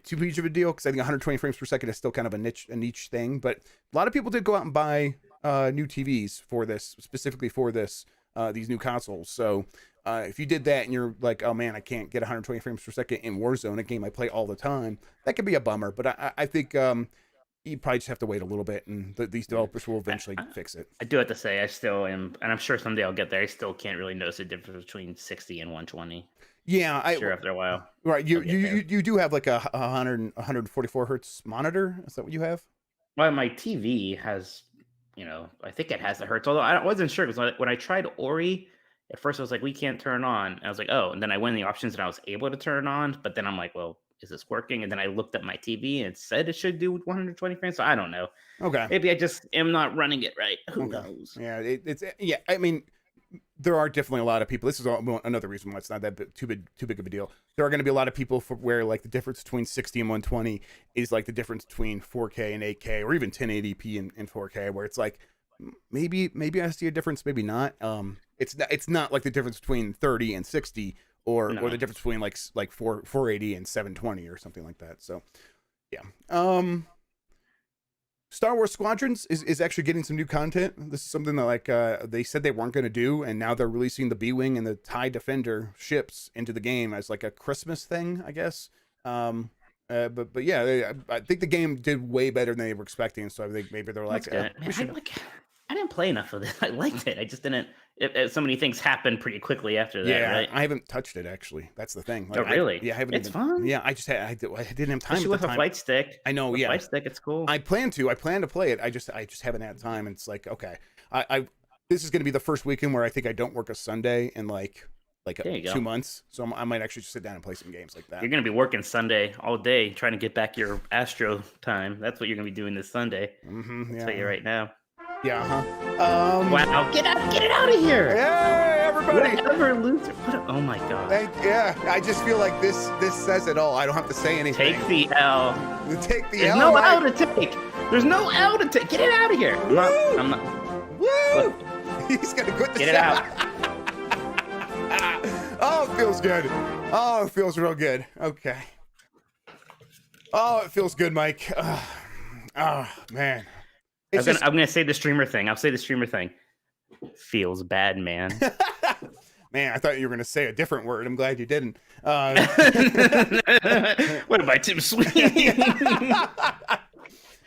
too huge of a deal because I think 120 frames per second is still kind of a niche thing, but a lot of people did go out and buy new TVs for this, specifically for this these new consoles. So if you did that and you're like, oh man, I can't get 120 frames per second in Warzone, a game I play all the time, that could be a bummer. But I think you probably just have to wait a little bit, and these developers will eventually fix it. I do have to say, I still am, and I'm sure someday I'll get there. I still can't really notice the difference between 60 and 120. Yeah, after a while. Right, you do have like a 144 hertz monitor. Is that what you have? Well, my TV has, I think it has the hertz. Although I wasn't sure because when I tried Ori. At first, I was like, we can't turn on. And I was like, oh. And then I went in the options and I was able to turn it on. But then I'm like, well, is this working? And then I looked at my TV and it said it should do 120 frames. So I don't know. Okay. Maybe I just am not running it right. Who knows? Yeah, yeah. I mean, there are definitely a lot of people. This is another reason why it's not that too big of a deal. There are going to be a lot of people where like the difference between 60 and 120 is like the difference between 4K and 8K, or even 1080p and 4K, where it's like maybe I see a difference, maybe not. It's not like the difference between 30 and 60, or the difference between like 480 and 720 or something like that. So yeah. Star Wars Squadrons is actually getting some new content. This is something that like they said they weren't going to do, and now they're releasing the B-Wing and the TIE Defender ships into the game as like a Christmas thing, I guess. But yeah, I think the game did way better than they were expecting, so I think maybe they're like, I didn't play enough of this. I liked it. I just didn't. So many things happened pretty quickly after that. Yeah, right? I haven't touched it actually. That's the thing. Like, oh, really? I haven't. It's fun. Yeah, I didn't have time. Especially with a fight stick. I know. Yeah, fight stick. It's cool. I plan to play it. I just haven't had time. And it's like, okay, this is going to be the first weekend where I think I don't work a Sunday in like 2 months. So I might actually just sit down and play some games like that. You're going to be working Sunday all day trying to get back your Astro time. That's what you're going to be doing this Sunday. Mm-hmm, I'll tell you right now. Yeah. Uh-huh. Wow! Get it out of here! Hey, everybody! Oh my god! Yeah, I just feel like this says it all. I don't have to say anything. Take the L. Take the There's L. no L to take. There's no L to take. Get it out of here! I'm not. Woo! Look. He's gonna quit the Get it out. Oh, it feels good. Oh, it feels real good. Okay. Oh, it feels good, Mike. Oh man. I'm gonna say the streamer thing. I'll say the streamer thing. Feels bad, man. Man, I thought you were gonna say a different word. I'm glad you didn't. What am I, Tim Sweeney?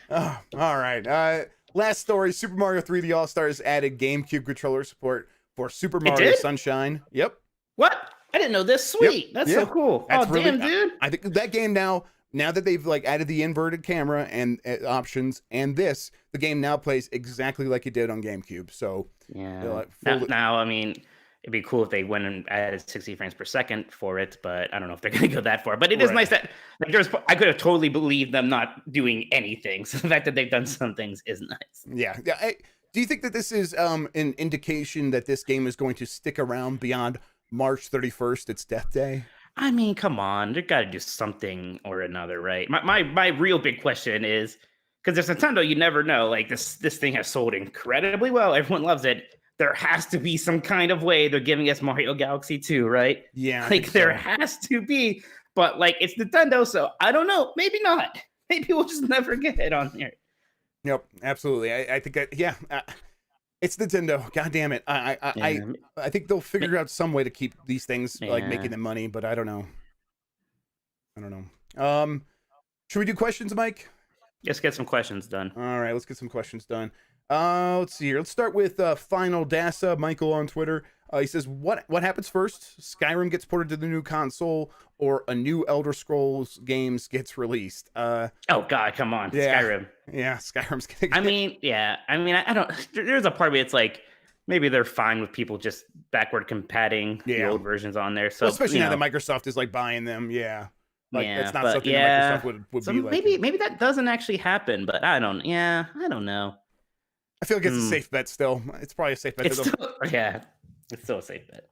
Oh, all right. Last story: Super Mario 3D All-Stars added GameCube controller support for Super Mario Sunshine. Yep. What? I didn't know this. Sweet. Yep. That's so cool. That's damn, dude. I think that game now that they've like added the inverted camera and options and the game now plays exactly like it did on GameCube. So yeah. Now, I mean, it'd be cool if they went and added 60 frames per second for it, but I don't know if they're going to go that far. But it is nice that I could have totally believed them not doing anything. So the fact that they've done some things is nice. Yeah. Do you think that this is an indication that this game is going to stick around beyond March 31st, its death day? I mean, come on, they got to do something or another, right? My real big question is, because there's Nintendo, you never know. Like this thing has sold incredibly well. Everyone loves it. There has to be some kind of way they're giving us Mario Galaxy 2, right? Yeah. Like there has to be, but like it's Nintendo, so I don't know. Maybe not. Maybe we'll just never get it on here. Yep, absolutely. I think it's Nintendo. God damn it. I think they'll figure out some way to keep these things like making them money, but I don't know. Should we do questions, Mike? Let's get some questions done. All right, let's get some questions done. Let's see here. Let's start with Final Dasa, Michael on Twitter. He says, what happens first? Skyrim gets ported to the new console, or a new Elder Scrolls games gets released? Oh God, come on, Skyrim. Yeah, Skyrim's gonna. I don't. There's a part of me it's like maybe they're fine with people just backward compatting the old versions on there. So especially now that Microsoft is like buying them. Yeah. It's not something that Microsoft would so be like. Maybe that doesn't actually happen, but I don't know. I feel like it's a safe bet still. It's probably a safe bet. It's still a safe bet.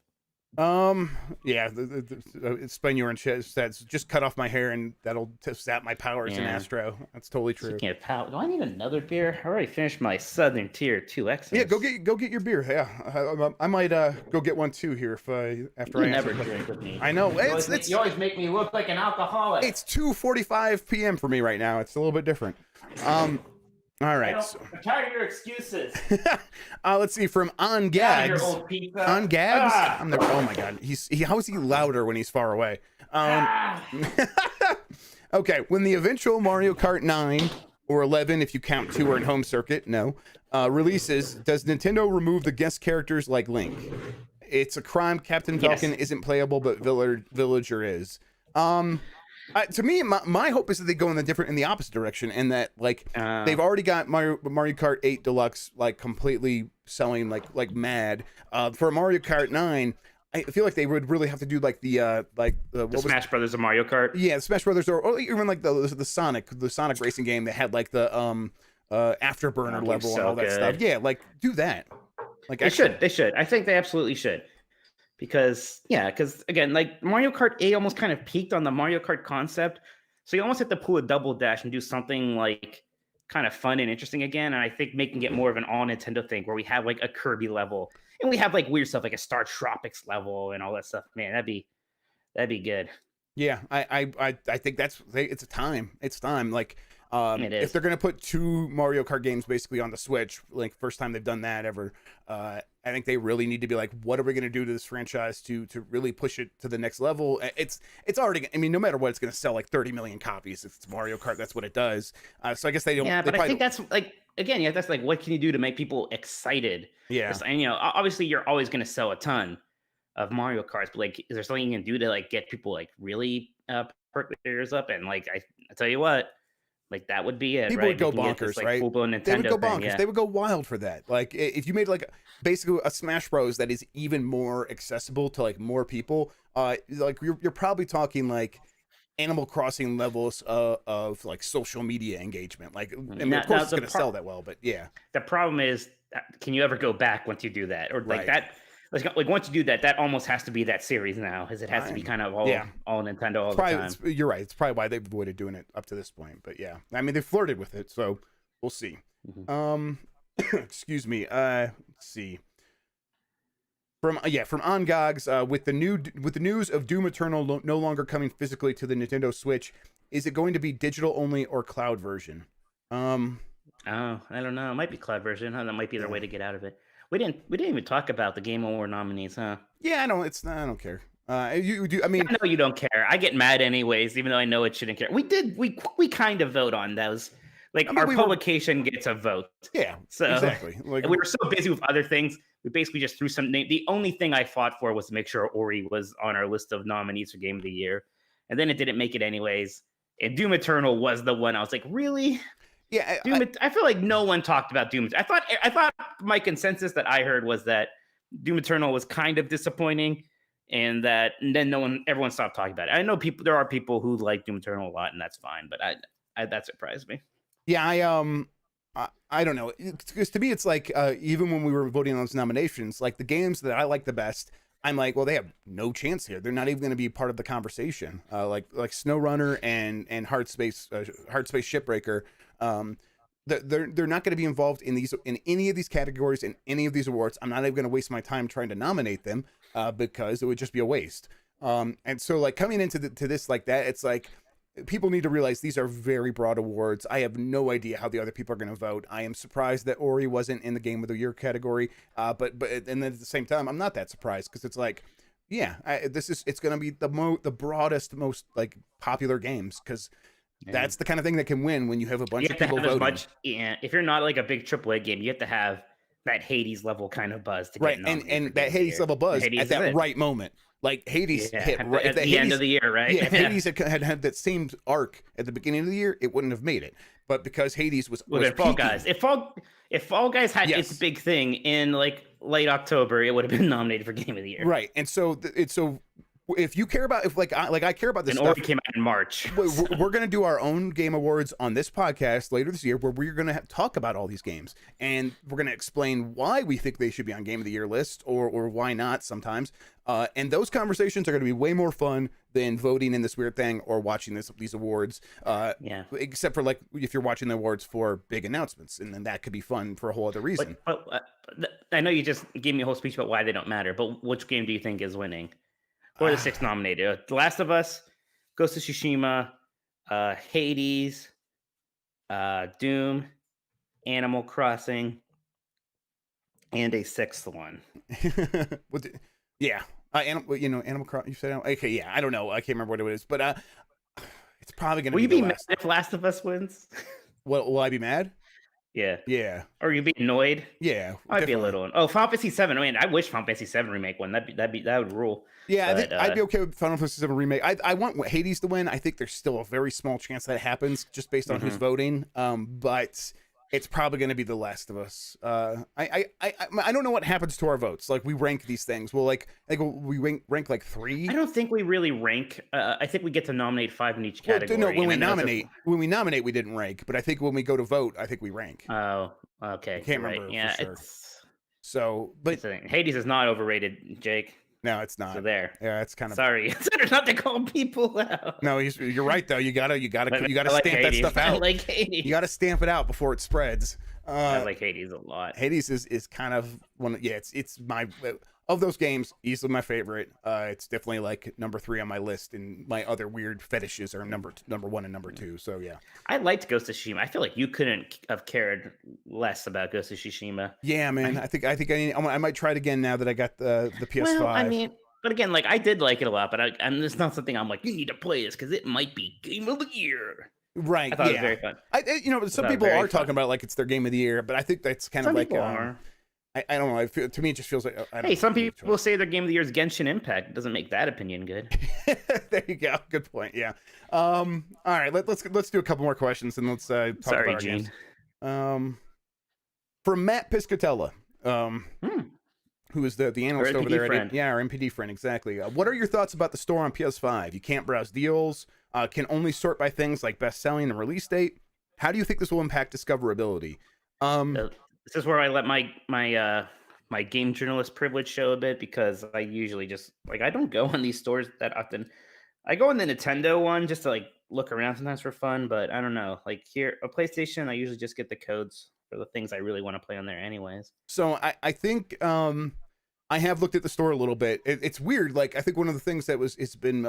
Spanier and shit says just cut off my hair and that'll sap my powers in Astro. That's totally true. Speaking of power, do I need another beer? I already finished my Southern Tier 2X. Yeah, go get your beer. Yeah, I might go get one too here after I never drink with me. I know You always make me look like an alcoholic. It's 2:45 p.m. for me right now. It's a little bit different. All right. I'm tired of your excuses. Let's see from On Gags. On Gags. Ah! Oh my God. How is he louder when he's far away? Okay. When the eventual Mario Kart 9 or 11, if you count 2 are in home circuit, releases, does Nintendo remove the guest characters like Link? It's a crime. Captain Falcon isn't playable, but Villager is. To me, my hope is that they go in the opposite direction, and that like they've already got Mario Kart 8 Deluxe like completely selling like mad. For Mario Kart 9, I feel like they would really have to do like the Smash Brothers of Mario Kart. Yeah, Smash Brothers, or even like the Sonic racing game that had like the afterburner level and all that stuff. Yeah, like do that. Like they should. I think they absolutely should. Because again, like Mario Kart 8 almost kind of peaked on the Mario Kart concept. So you almost have to pull a double dash and do something like kind of fun and interesting again. And I think making it more of an all Nintendo thing where we have like a Kirby level and we have like weird stuff like a Star Tropics level and all that stuff. Man, that'd be good. Yeah, I think it's time. It's time. Like if they're gonna put 2 Mario Kart games basically on the Switch, like first time they've done that ever, I think they really need to be like, what are we gonna do to this franchise to really push it to the next level? It's already, I mean, no matter what, it's gonna sell like 30 million copies. If it's Mario Kart, that's what it does. So I guess they don't. Yeah, but I think that's like again, that's like what can you do to make people excited? Yeah, and obviously you're always gonna sell a ton of Mario Karts, but like, is there something you can do to like get people like really perk their ears up? And like, I tell you what. Like that would be it. People would go bonkers, right? They would go bonkers. Yeah. They would go wild for that. Like if you made like basically a Smash Bros that is even more accessible to like more people, like you're probably talking like Animal Crossing levels of like social media engagement. Like, I mean, of course it's going to sell that well, but yeah. The problem is, can you ever go back once you do that, or like that? Like once you do that, that almost has to be that series now, because it has to be kind of all Nintendo all the time. You're right. It's probably why they've avoided doing it up to this point. But yeah, I mean, they flirted with it, so we'll see. Excuse me. Let's see. From OnGogs, with the news of Doom Eternal no longer coming physically to the Nintendo Switch, is it going to be digital only or cloud version? Oh, I don't know. It might be cloud version. That might be their way to get out of it. We didn't even talk about the Game Award nominees, huh? Yeah, I don't care. You do. I mean, I know you don't care. I get mad anyways, even though I know it shouldn't care. We kind of vote on those. Like our publication gets a vote. Yeah, so exactly. Like we were so busy with other things, we basically just threw some name. The only thing I fought for was to make sure Ori was on our list of nominees for Game of the Year, and then it didn't make it anyways. And Doom Eternal was the one I was like, really? Yeah, I feel like no one talked about Doom. I thought my consensus that I heard was that Doom Eternal was kind of disappointing, and then everyone stopped talking about it. I know there are people who like Doom Eternal a lot, and that's fine. But that surprised me. Yeah, I don't know, because to me it's like even when we were voting on those nominations, like the games that I like the best, I'm like, well, they have no chance here. They're not even going to be part of the conversation. Like SnowRunner and Hard Space Shipbreaker. They're not going to be involved in any of these categories, in any of these awards. I'm not even going to waste my time trying to nominate them because it would just be a waste. And so like coming into this like that, it's like people need to realize these are very broad awards. I have no idea how the other people are going to vote. I am surprised that Ori wasn't in the Game of the Year category, but and then at the same time, I'm not that surprised because it's like, yeah, it's going to be the broadest, most like popular games because. Yeah. That's the kind of thing that can win when you have a bunch of people voting. If you're not like a big AAA game, you have to have that Hades level kind of buzz to get nominated. And that Hades level buzz at that right moment. Like Hades hit right at the end of the year, right? Yeah, Hades had that same arc at the beginning of the year, it wouldn't have made it. But because Hades was Fall Guys. If Fall Guys had its big thing in like late October, it would have been nominated for Game of the Year. Right. And so if you care about, I care about this and stuff. Ori came out in March. We're going to do our own game awards on this podcast later this year, where we're going to talk about all these games, and we're going to explain why we think they should be on Game of the Year list, or why not sometimes. And those conversations are going to be way more fun than voting in this weird thing or watching these awards. Except for like if you're watching the awards for big announcements, and then that could be fun for a whole other reason. But I know you just gave me a whole speech about why they don't matter, but which game do you think is winning? Or the 6 nominated? The Last of Us, Ghost of Tsushima, Hades, Doom, Animal Crossing, and a 6th one. Animal Crossing. You said okay, yeah. I don't know. I can't remember what it is, but it's probably gonna. Will you be mad if Last of Us wins? Will I be mad? Yeah. Or you'd be annoyed? Yeah. I'd be a little. Oh, Final Fantasy 7. I mean, I wish Final Fantasy 7 remake won. That would rule. Yeah, but, I'd be okay with Final Fantasy 7 remake. I want Hades to win. I think there's still a very small chance that happens just based on who's voting. But it's probably going to be The Last of Us. I don't know what happens to our votes. Like we rank these things. Well, we rank like 3. I don't think we really rank. I think we get to nominate 5 in each category. Well, no, when we nominate, we didn't rank. But I think when we go to vote, I think we rank. Oh, okay. I can't remember for sure. So, but Hades is not overrated, Jake. No, it's not. So there. Yeah, it's kind of sorry. It's not to call people out. No, you're right though. You gotta stamp that stuff out. I like Hades. You gotta stamp it out before it spreads. I like Hades a lot. Hades is kind of one. Yeah, it's my of those games, easily my favorite. It's definitely like number 3 on my list, and my other weird fetishes are number 1 and number 2. So yeah, I liked Ghost of Tsushima. I feel like you couldn't have cared less about Ghost of Tsushima. Yeah, man. I think I might try it again now that I got the PS5. Well, I mean, but again, like I did like it a lot, but and it's not something I'm like, you need to play this because it might be Game of the Year. Right. I thought it was very fun. Some people are talking about it like it's their game of the year, but I think that's kind of like I don't know. To me, it just feels like. Some people will say their game of the year is Genshin Impact. It doesn't make that opinion good. There you go. Good point. Yeah. All right. Let's do a couple more questions and let's talk about our games. From Matt Piscatella, who is the analyst over there? Our MPD friend. Exactly. What are your thoughts about the store on PS5? You can't browse deals. Can only sort by things like best selling and release date. How do you think this will impact discoverability? This is where I let my game journalist privilege show a bit, because I usually just I don't go on these stores that often. I go on the Nintendo one just to like look around sometimes for fun, but I don't know. Like here, a PlayStation, I usually just get the codes for the things I really want to play on there, anyways. So I think I have looked at the store a little bit. It's weird. Like I think one of the things that it's been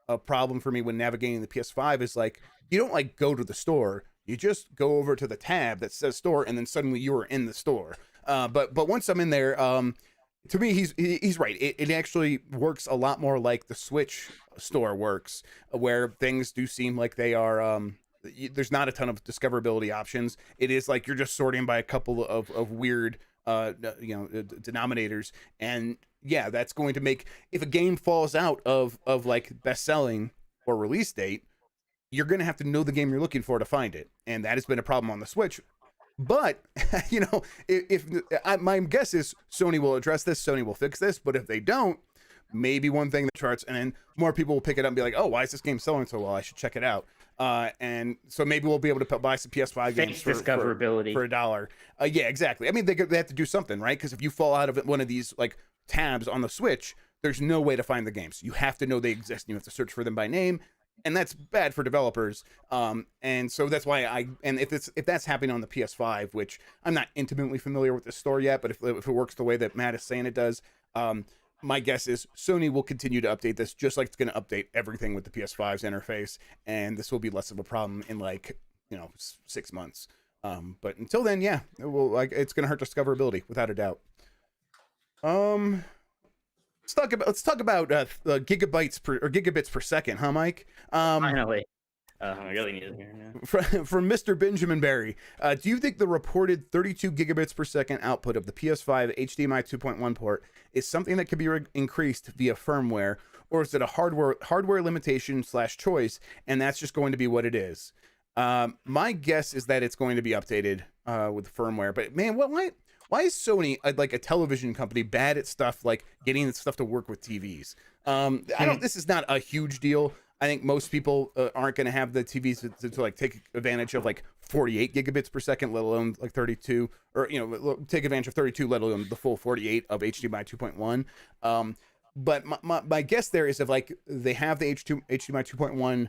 a problem for me when navigating the PS5 is like you don't like go to the store. You just go over to the tab that says store, and then suddenly you are in the store. But once I'm in there, to me, he's right. It actually works a lot more like the Switch store works, where things do seem like they are. There's not a ton of discoverability options. It is like you're just sorting by a couple of weird, denominators, and yeah, that's going to make if a game falls out of like best selling or release date, you're going to have to know the game you're looking for to find it. And that has been a problem on the Switch. But, my guess is Sony will address this, Sony will fix this. But if they don't, maybe one thing that charts, and then more people will pick it up and be like, oh, why is this game selling so well? I should check it out. And so maybe we'll be able to buy some PS5 games for $1. Yeah, exactly. I mean, they have to do something, right? Because if you fall out of one of these like tabs on the Switch, there's no way to find the games. You have to know they exist. And you have to search for them by name. And that's bad for developers. And so that's why if that's happening on the PS5, which I'm not intimately familiar with the store yet, but if it works the way that Matt is saying it does, my guess is Sony will continue to update this, just like it's going to update everything with the PS5's interface. And this will be less of a problem in 6 months. But until then, yeah, it's going to hurt discoverability without a doubt. Let's talk about gigabits per second, huh, Mike? Finally. I really need to hear now. From Mr. Benjamin Barry, do you think the reported 32 gigabits per second output of the PS5 HDMI 2.1 port is something that can be increased via firmware, or is it a hardware limitation / choice, and that's just going to be what it is? My guess is that it's going to be updated with firmware, but man, why is Sony, like a television company, bad at stuff like getting stuff to work with TVs? This is not a huge deal. I think most people aren't going to have the TVs to like take advantage of like 48 gigabits per second, let alone like 32, or take advantage of 32, let alone the full 48 of HDMI 2.1. But my guess there is if like they have the HDMI 2.1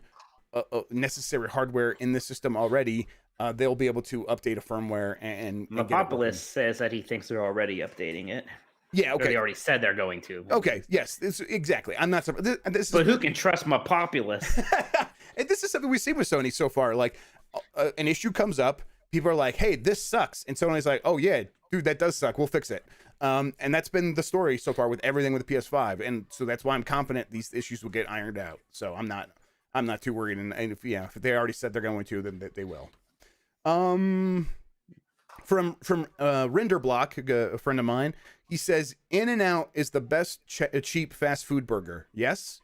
necessary hardware in the system already, they'll be able to update a firmware and Metropolis says that he thinks they're already updating it. Yeah, okay. They already said they're going to. Okay, yes, exactly. I'm not surprised. But who can trust Metropolis? And this is something we've seen with Sony so far. Like, an issue comes up, people are like, "Hey, this sucks," and Sony's like, "Oh yeah, dude, that does suck. We'll fix it." And that's been the story so far with everything with the PS5, and so that's why I'm confident these issues will get ironed out. So I'm not too worried. And if they already said they're going to, then they will. From Renderblock, a friend of mine, he says In-N-Out is the best cheap fast food burger. Yes.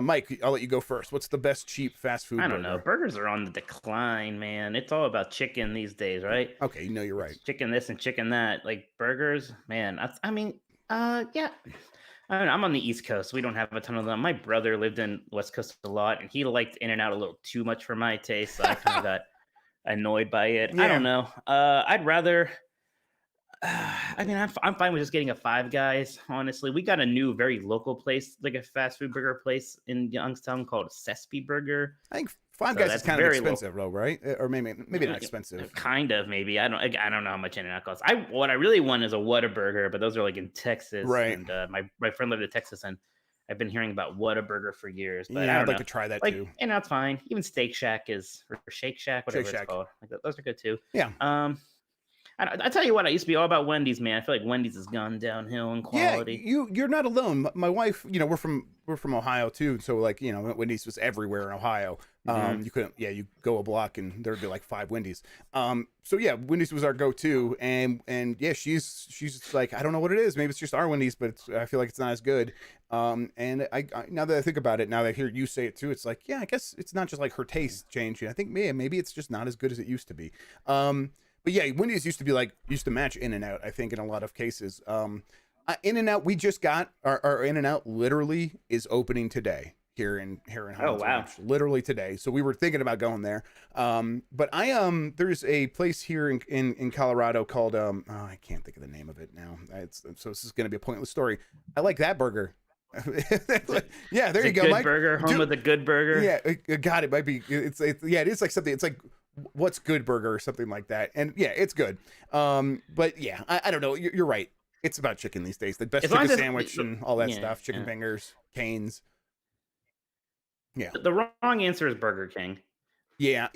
Mike, I'll let you go first. What's the best cheap fast food I burger? don't know. Burgers are on the decline, man. It's all about chicken these days, right? Okay, you're right. It's chicken this and chicken that. Like burgers, man. I mean, yeah. I don't know, I'm on the East Coast. We don't have a ton of them. My brother lived in West Coast a lot, and he liked In-N-Out a little too much for my taste. So I kind of got annoyed by it. Yeah. I don't know. I'd rather. I mean, I'm fine with just getting a Five Guys. Honestly, we got a new, very local place, like a fast food burger place in Youngstown called Sespe Burger. I think Five Guys is kind of expensive, though, right? Or maybe not expensive. Kind of, maybe. I don't know how much In-N-Out costs. What I really want is a Whataburger, but those are like in Texas, right? And my friend lived in Texas, and I've been hearing about Whataburger for years. But yeah, I'd like to try that too. In-N-Out's fine. Even Steak Shack or Shake Shack, whatever it's called. Like those are good too. Yeah. I tell you what, I used to be all about Wendy's, man. I feel like Wendy's has gone downhill in quality. Yeah, you're not alone. My wife, we're from Ohio too, so like Wendy's was everywhere in Ohio. You couldn't, you go a block and there'd be like 5 Wendy's. So yeah, Wendy's was our go-to, and yeah, she's like, I don't know what it is. Maybe it's just our Wendy's, but I feel like it's not as good. And I now that I think about it, now that I hear you say it too, it's like, yeah, I guess it's not just like her taste changing. I think maybe it's just not as good as it used to be. But yeah, Wendy's used to match In-N-Out, I think, in a lot of cases. In-N-Out, we just got our In-N-Out literally is opening today here in Huntington. Oh wow! Literally today. So we were thinking about going there. But there's a place here in Colorado called I can't think of the name of it now. So this is going to be a pointless story. I like that burger. Yeah, there you go, Mike. Burger, home of the Good Burger. Yeah, God, it might be. It is like something. It's like, what's Good Burger or something like that, and yeah, it's good. But yeah, I don't know. You're right. It's about chicken these days. The best chicken sandwich and all that stuff. Chicken fingers, Cane's. Yeah. The wrong answer is Burger King. Yeah,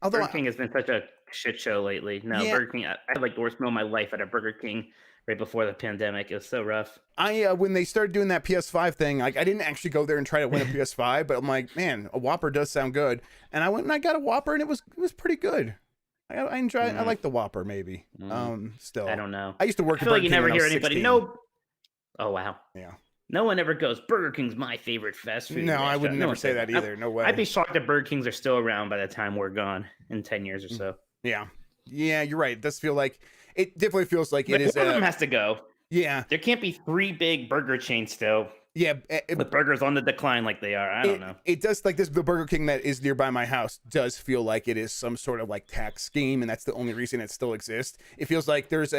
although Burger King has been such a shit show lately. No, yeah. Burger King. I had like the worst meal of my life at a Burger King right before the pandemic. It was so rough. When they started doing that PS5 thing, like I didn't actually go there and try to win a PS5, but I'm like, man, a Whopper does sound good, and I went and I got a Whopper, and it was pretty good. I enjoy. I like the Whopper, maybe. Still, I don't know. I used to work. I feel like you never hear anybody. 16. No. Oh wow. Yeah. No one ever goes, Burger King's my favorite fast food. No, I would never say that either. No way. I'd be shocked if Burger Kings are still around by the time we're gone in 10 years or so. Yeah. Yeah, you're right. It does feel like, it definitely feels like it is. One of them has to go. Yeah. There can't be 3 big burger chains still. Yeah. With burgers on the decline like they are. I don't know. It does, like the Burger King that is nearby my house does feel like it is some sort of like tax scheme, and that's the only reason it still exists. It feels like there's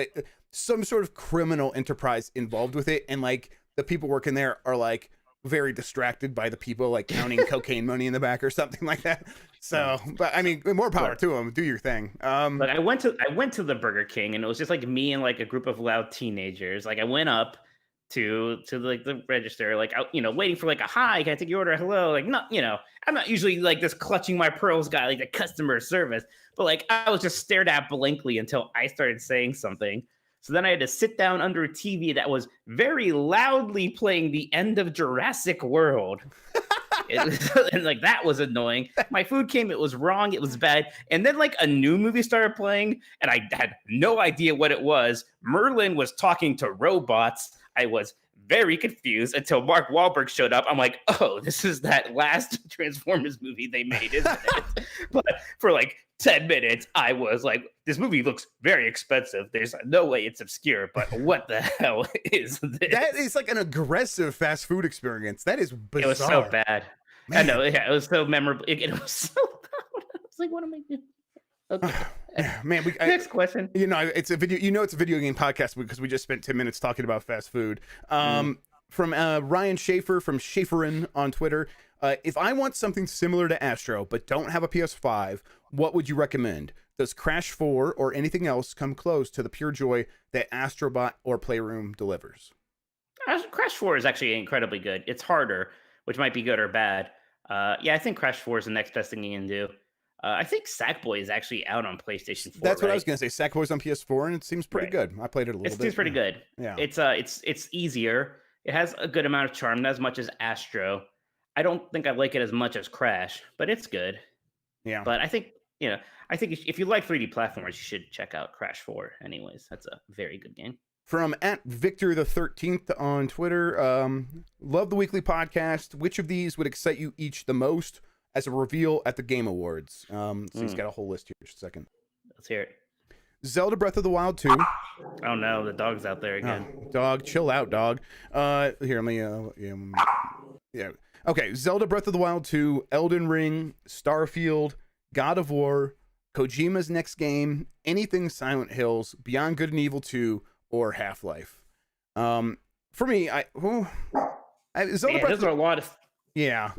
some sort of criminal enterprise involved with it, and like the people working there are like very distracted by the people like counting cocaine money in the back or something like that. So, but I mean, more power to them. Do your thing. But I went to the Burger King, and it was just like me and like a group of loud teenagers. Like I went up to like the register, like waiting for like a hi, can I take your order? Hello, like not, I'm not usually like this clutching my pearls guy, like the customer service, but like I was just stared at blankly until I started saying something. So then I had to sit down under a TV that was very loudly playing the end of Jurassic World. And like that was annoying. My food came, it was wrong, it was bad. And then like a new movie started playing, and I had no idea what it was. Merlin was talking to robots. I was very confused until Mark Wahlberg showed up. I'm like, oh, this is that last Transformers movie they made, isn't it? But for like 10 minutes, I was like, this movie looks very expensive. There's no way it's obscure, but what the hell is this? That is like an aggressive fast food experience. That is bizarre. It was so bad. Man. I know. Yeah, it was so memorable. It was so loud. I was like, what am I doing? Okay. Man, next question. It's a video. It's a video game podcast because we just spent 10 minutes talking about fast food. From Ryan Schaefer from Schaeferin on Twitter. If I want something similar to Astro but don't have a PS5, what would you recommend? Does Crash 4 or anything else come close to the pure joy that Astrobot or Playroom delivers? Crash 4 is actually incredibly good. It's harder, which might be good or bad. Yeah, I think Crash 4 is the next best thing you can do. I think Sackboy is actually out on PlayStation 4. That's what I was going to say. Sackboy's on PS4, and it seems pretty good. I played it a little bit. It seems pretty good. Yeah. It's easier. It has a good amount of charm, not as much as Astro. I don't think I like it as much as Crash, but it's good. Yeah. But I think if you like 3D platformers, you should check out Crash 4 anyways. That's a very good game. From @Victor13th on Twitter. Love the weekly podcast. Which of these would excite you each the most as a reveal at the Game Awards? So he's got a whole list here. Just a second. Let's hear it. Zelda Breath of the Wild 2. Oh no, the dog's out there again. Oh, dog, chill out, dog. Here, let me. Yeah. Okay, Zelda Breath of the Wild 2, Elden Ring, Starfield, God of War, Kojima's next game, anything Silent Hills, Beyond Good and Evil 2, or Half-Life. For me, Zelda Breath those are a lot of. Yeah.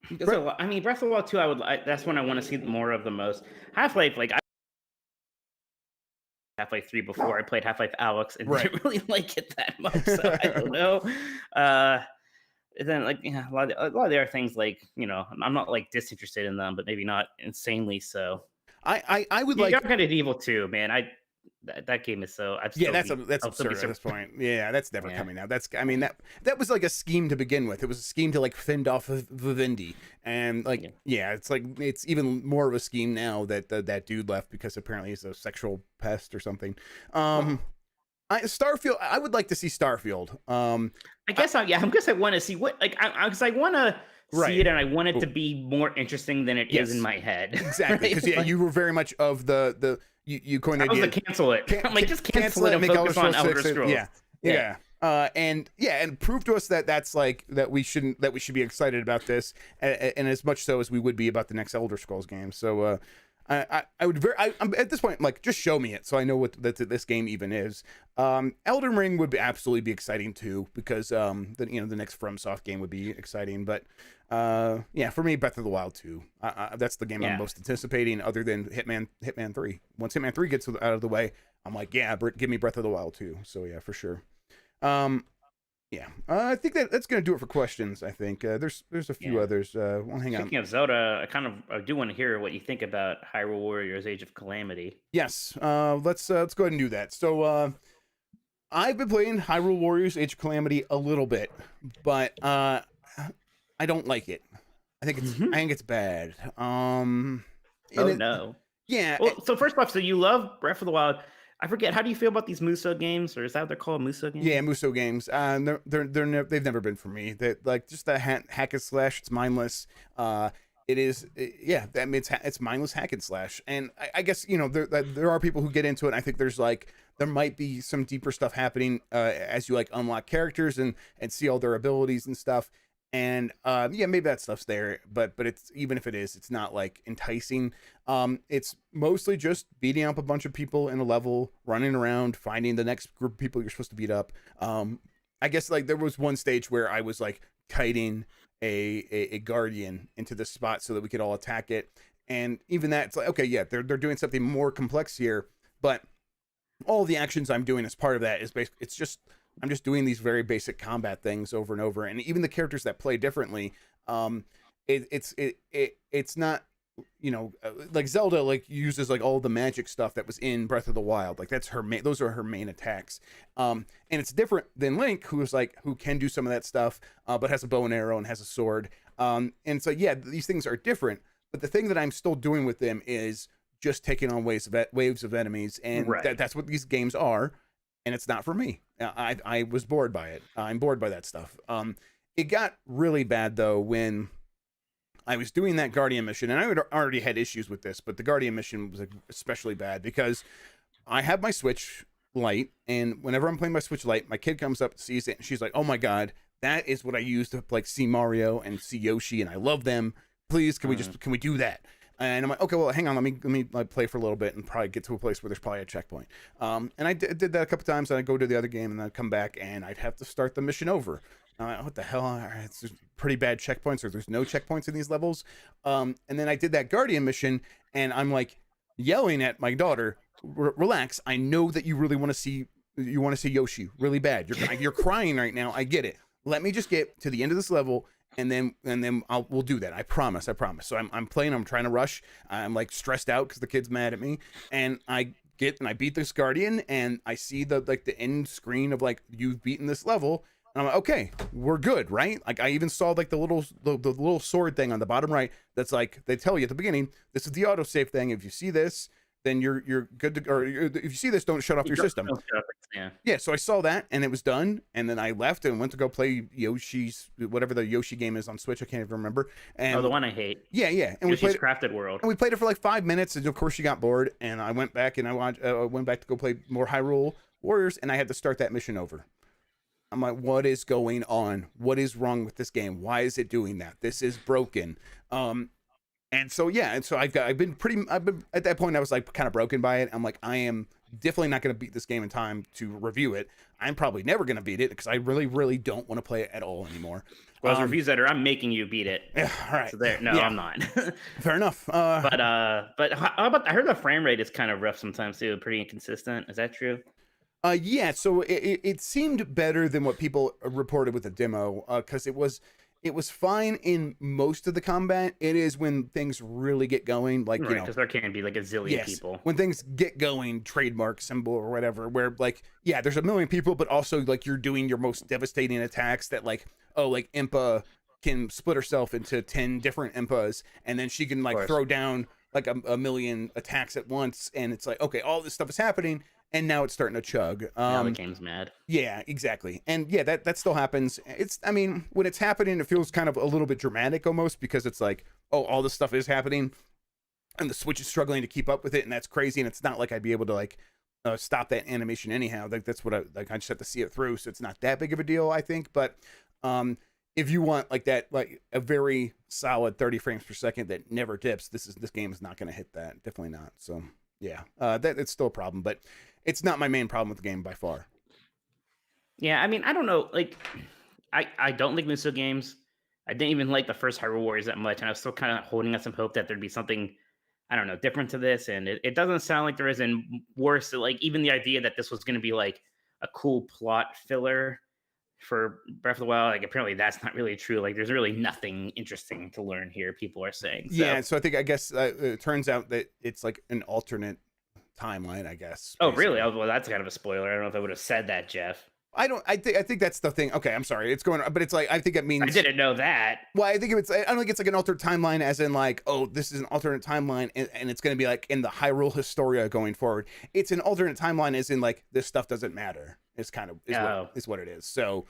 I mean, Breath of the Wild 2, that's when I want to see more of the most. Half-Life, like, Half-Life 3 before. I played Half-Life Alyx and didn't really like it that much, so I don't know. Then, like, a lot of the other things, like, I'm not, like, disinterested in them, but maybe not insanely so. I would like Beyond Good and Evil 2, man. That game is so. That's absurd at this point. Yeah, that's never coming out. That was like a scheme to begin with. It was a scheme to like fend off of Vivendi, and like it's like it's even more of a scheme now that that dude left because apparently he's a sexual pest or something. Starfield. I would like to see Starfield. I guess I want to see what because I want to. See it, and I want it to be more interesting than it is in my head. Exactly, because you were very much of the you coined the idea to cancel it. I'm like, just cancel it and focus on Elder Scrolls. And prove to us that that's like that we should be excited about this, and as much so as we would be about the next Elder Scrolls game. So I'm at this point, like, just show me it so I know what this game even is. Elden Ring would absolutely be exciting too, because the next FromSoft game would be exciting. But for me, Breath of the Wild 2. That's the game I'm most anticipating, other than Hitman 3. Once Hitman 3 gets out of the way, I'm like, give me Breath of the Wild 2. So yeah, for sure. I think that's gonna do it for questions. I think there's a few others. Speaking of Zelda, I do want to hear what you think about Hyrule Warriors: Age of Calamity. Yes, let's go ahead and do that. So I've been playing Hyrule Warriors: Age of Calamity a little bit, but I don't like it. I think it's bad. No. Yeah. Well, so first off, so you love Breath of the Wild. I forget. How do you feel about these Muso games, or is that what they're called, Muso games? Yeah, Muso games. They've never been for me. They like just that hack and slash. It's mindless. It's mindless hack and slash. And I guess there are people who get into it. And I think there might be some deeper stuff happening as you like unlock characters and see all their abilities and stuff. And maybe that stuff's there, but it's, even if it is, it's not like enticing. It's mostly just beating up a bunch of people in a level, running around, finding the next group of people you're supposed to beat up. I guess like there was one stage where I was like kiting a guardian into the spot so that we could all attack it, and even that, it's like, okay, yeah, they're doing something more complex here, but all the actions I'm doing as part of that is basically I'm just doing these very basic combat things over and over. And even the characters that play differently, it's not, like Zelda like uses like all the magic stuff that was in Breath of the Wild. Like that's those are her main attacks. And it's different than Link, who can do some of that stuff, but has a bow and arrow and has a sword. And so, yeah, these things are different, but the thing that I'm still doing with them is just taking on waves of enemies. And that's what these games are. And it's not for me. I was bored by it. I'm bored by that stuff. It got really bad though when I was doing that Guardian mission, and I already had issues with this, but the Guardian mission was especially bad because I have my Switch Lite, and whenever I'm playing my Switch Lite, my kid comes up, sees it, and she's like, "Oh my god, that is what I use to like see Mario and see Yoshi, and I love them. Please, can we do that?" And I'm like, okay, well, hang on, let me like play for a little bit and probably get to a place where there's probably a checkpoint. And I did that a couple times, and I'd go to the other game, and I'd come back, and I'd have to start the mission over. I'm like, what the hell? It's just pretty bad checkpoints, or there's no checkpoints in these levels. And then I did that Guardian mission, and I'm like yelling at my daughter, relax, I know that you really want to see Yoshi really bad. You're crying right now. I get it. Let me just get to the end of this level, and then we'll do that. I promise. So I'm playing. I'm trying to rush. I'm like stressed out because the kid's mad at me, and I beat this Guardian, and I see the end screen of like, you've beaten this level, and I'm like, okay, we're good, right? Like I even saw like the little sword thing on the bottom right. That's like, they tell you at the beginning, this is the autosave thing. If you see this, then you're good to, or if you see this, don't shut off your system. Yeah. So I saw that and it was done, and then I left and went to go play Yoshi's, whatever the Yoshi game is on Switch. I can't even remember. And the one I hate. Yeah. And Yoshi's Crafted World. And we played it for like 5 minutes, and of course she got bored, and I went back and I went back to go play more Hyrule Warriors, and I had to start that mission over. I'm like, what is going on? What is wrong with this game? Why is it doing that? This is broken. And so I've been at that point I was like kind of broken by it. I'm like, I am definitely not going to beat this game in time to review it. I'm probably never going to beat it because I really don't want to play it at all anymore. Well, as reviews editor, I'm making you beat it. Yeah, all right. So I'm not. Fair enough. But how about, I heard the frame rate is kind of rough sometimes too, pretty inconsistent. Is that true? Yeah. So it seemed better than what people reported with the demo, because it was fine in most of the combat. It is when things really get going, like, right, because there can be like a zillion people. When things get going, trademark symbol or whatever, where like, yeah, there's a million people, but also like you're doing your most devastating attacks that like, oh, like Impa can split herself into 10 different Impas, and then she can like throw down like a million attacks at once, and it's like, okay, all this stuff is happening. And now it's starting to chug. Now the game's mad. Yeah, exactly. And yeah, that still happens. I mean, when it's happening, it feels kind of a little bit dramatic almost, because it's like, oh, all this stuff is happening and the Switch is struggling to keep up with it, and that's crazy. And it's not like I'd be able to like stop that animation anyhow. Like that's what I just have to see it through. So it's not that big of a deal, I think. But if you want like that, like a very solid 30 frames per second that never dips, this game is not going to hit that. Definitely not. So yeah, it's still a problem, but it's not my main problem with the game by far. Yeah, I mean, I don't know. Like, I don't like Musou games. I didn't even like the first Hyrule Warriors that much, and I was still kind of holding out some hope that there'd be something, I don't know, different to this. And it doesn't sound like there is, and worse, like even the idea that this was going to be like a cool plot filler for Breath of the Wild, like apparently that's not really true. Like there's really nothing interesting to learn here, people are saying. Yeah, so I guess it turns out that it's like an alternate timeline, I guess. Basically. Oh, really? Oh, well, that's kind of a spoiler. I don't know if I would have said that, Jeff. I think that's the thing. Okay, I'm sorry. It's going on, but it's like, I think it means... I didn't know that. Well, I don't think it's like an alternate timeline as in like, oh, this is an alternate timeline and it's going to be like in the Hyrule Historia going forward. It's an alternate timeline as in like, this stuff doesn't matter. It's kind of, is what it is. So,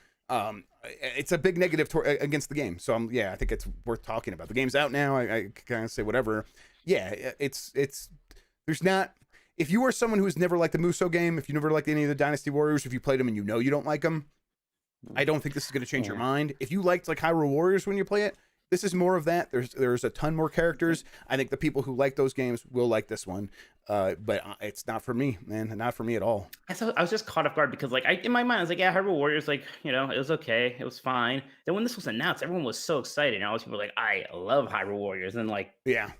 it's a big negative against the game. So I think it's worth talking about. The game's out now. I kind of say whatever. Yeah, there's not... If you are someone who's never liked the Musou game, if you never liked any of the Dynasty Warriors, if you played them and you don't like them, I don't think this is going to change your mind. If you liked like Hyrule Warriors when you play it, this is more of that. There's a ton more characters. I think the people who like those games will like this one, but it's not for me, man. Not for me at all. I was just caught off guard because like in my mind I was like, yeah, Hyrule Warriors, like, you know, it was okay, it was fine. Then when this was announced, everyone was so excited, and all these people were like, I love Hyrule Warriors, and like, yeah,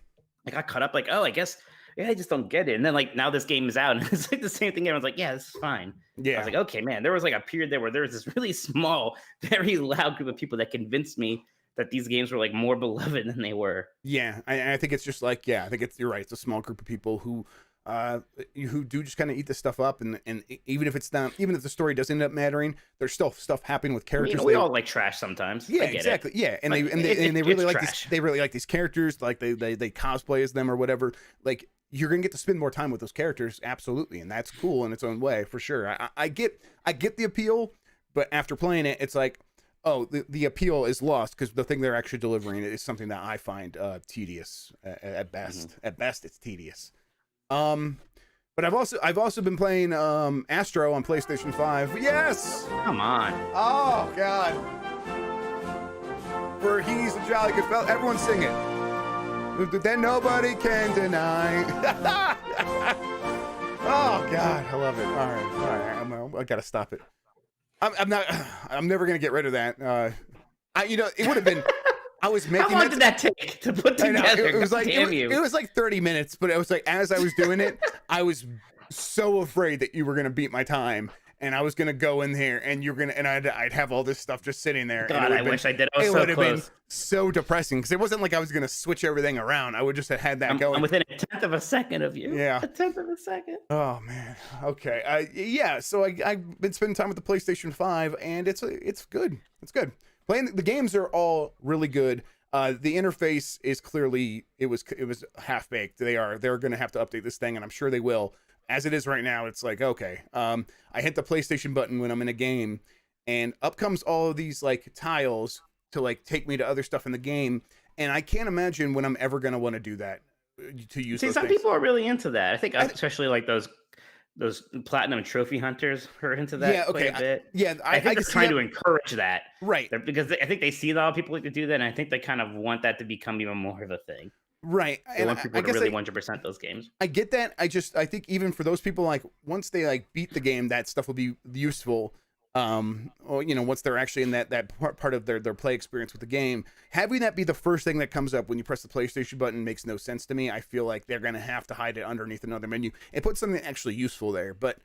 I got caught up like, oh, I guess. Yeah, I just don't get it. And then like now this game is out, and it's like the same thing. Everyone's like, yeah, this is fine. Yeah. I was like, okay, man. There was like a period there where there was this really small, very loud group of people that convinced me that these games were like more beloved than they were. Yeah, I think it's just like, yeah, I think you're right. It's a small group of people who do just kind of eat this stuff up, and even if the story doesn't end up mattering, there's still stuff happening with characters. You know, we all like trash sometimes. Yeah, exactly. It. Yeah, and like, they really like they really like these characters, like they cosplay as them or whatever. Like you're gonna get to spend more time with those characters, absolutely, and that's cool in its own way for sure. I get the appeal, but after playing it, it's like, oh, the appeal is lost because the thing they're actually delivering is something that I find tedious at best. Mm-hmm. At best, it's tedious. But I've also been playing Astro on PlayStation 5. Yes! Come on. Oh god. For he's a jolly good fella. Everyone sing it. That nobody can deny. Oh god, I love it. All right. I gotta stop it. I'm never gonna get rid of that. It would have been. I was making. How long did that take to put together? It was like 30 minutes, but it was like as I was doing it, I was so afraid that you were gonna beat my time, and I was gonna go in there, and I'd have all this stuff just sitting there. God, I wish I did. It would have been so depressing because it wasn't like I was gonna switch everything around. I would just have had that going. I'm within a tenth of a second of you. Yeah, a tenth of a second. Oh man. Okay. Yeah. So I've been spending time with the PlayStation 5, and it's good. It's good. The games are all really good. The interface is clearly it was half baked. They're going to have to update this thing, and I'm sure they will. as it is right now, it's like, okay, I hit the PlayStation button when I'm in a game, and up comes all of these like tiles to like take me to other stuff in the game, and I can't imagine when I'm ever gonna want to do that, to use. See, those some things. people are really into that. I think especially like those platinum trophy hunters are into that quite a bit. I think they're trying to encourage that, right? Because I think they see a lot of people like to do that, and I think they kind of want that to become even more of a thing. Right. They want people to really 100% those games. I get that. I think even for those people, like once they like beat the game, that stuff will be useful. Or once they're actually in that part of their play experience with the game, having that be the first thing that comes up when you press the PlayStation button makes no sense to me. I feel like they're gonna have to hide it underneath another menu and put something actually useful there. But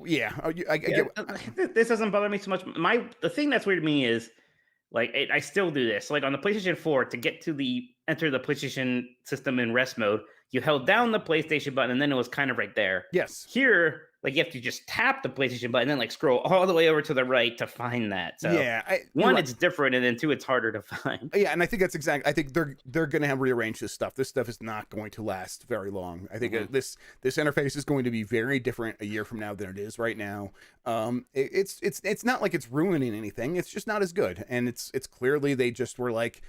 yeah, I get. This doesn't bother me so much. The thing that's weird to me is like I still do this. Like on the PlayStation 4, to get to enter the PlayStation system in rest mode, you held down the PlayStation button and then it was kind of right there. Yes. Here, like you have to just tap the PlayStation button and then like scroll all the way over to the right to find that. So yeah, one, it's different, and then two, it's harder to find. Yeah, and I think that's exactly. I think they're going to have rearranged this stuff. This stuff is not going to last very long. I think this interface is going to be very different a year from now than it is right now. It's not like it's ruining anything. It's just not as good, and it's clearly they just were like.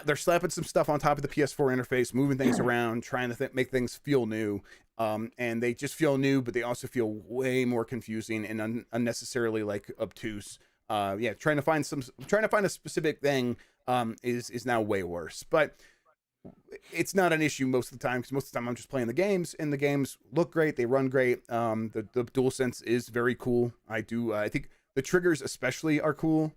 They're slapping some stuff on top of the PS4 interface, moving things around, trying to make things feel new. And they just feel new, but they also feel way more confusing and unnecessarily like obtuse. Trying to find a specific thing is now way worse. But it's not an issue most of the time, because most of the time I'm just playing the games, and the games look great, they run great. The DualSense is very cool. I think the triggers especially are cool.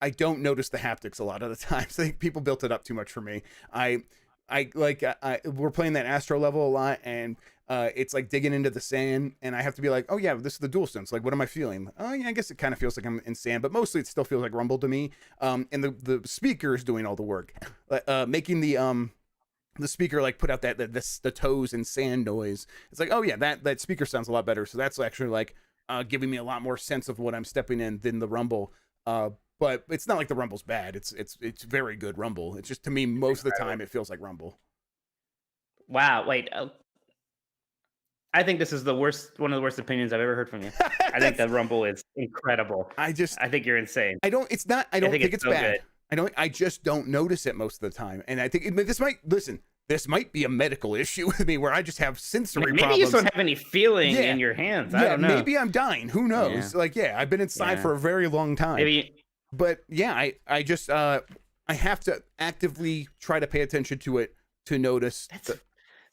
I don't notice the haptics a lot of the times. I think people built it up too much for me. We're playing that Astro level a lot, and it's like digging into the sand, and I have to be like, oh yeah, this is the DualSense. Like, what am I feeling? Oh yeah, I guess it kind of feels like I'm in sand, but mostly it still feels like rumble to me. And the speaker is doing all the work, making the speaker like put out the toes and sand noise. It's like, oh yeah, that speaker sounds a lot better. So that's actually like giving me a lot more sense of what I'm stepping in than the rumble. But it's not like the rumble's bad. It's very good rumble. It's just, to me, most of the time it feels like rumble. Wow. Wait. I think this is one of the worst opinions I've ever heard from you. I think the rumble is incredible. I think you're insane. I don't think it's so bad. Good. I just don't notice it most of the time. And I think this might be a medical issue with me, where I just have sensory problems. Maybe you just don't have any feeling in your hands. I don't know. Maybe I'm dying. Who knows? Yeah. I've been inside for a very long time. But yeah, I just I have to actively try to pay attention to it to notice.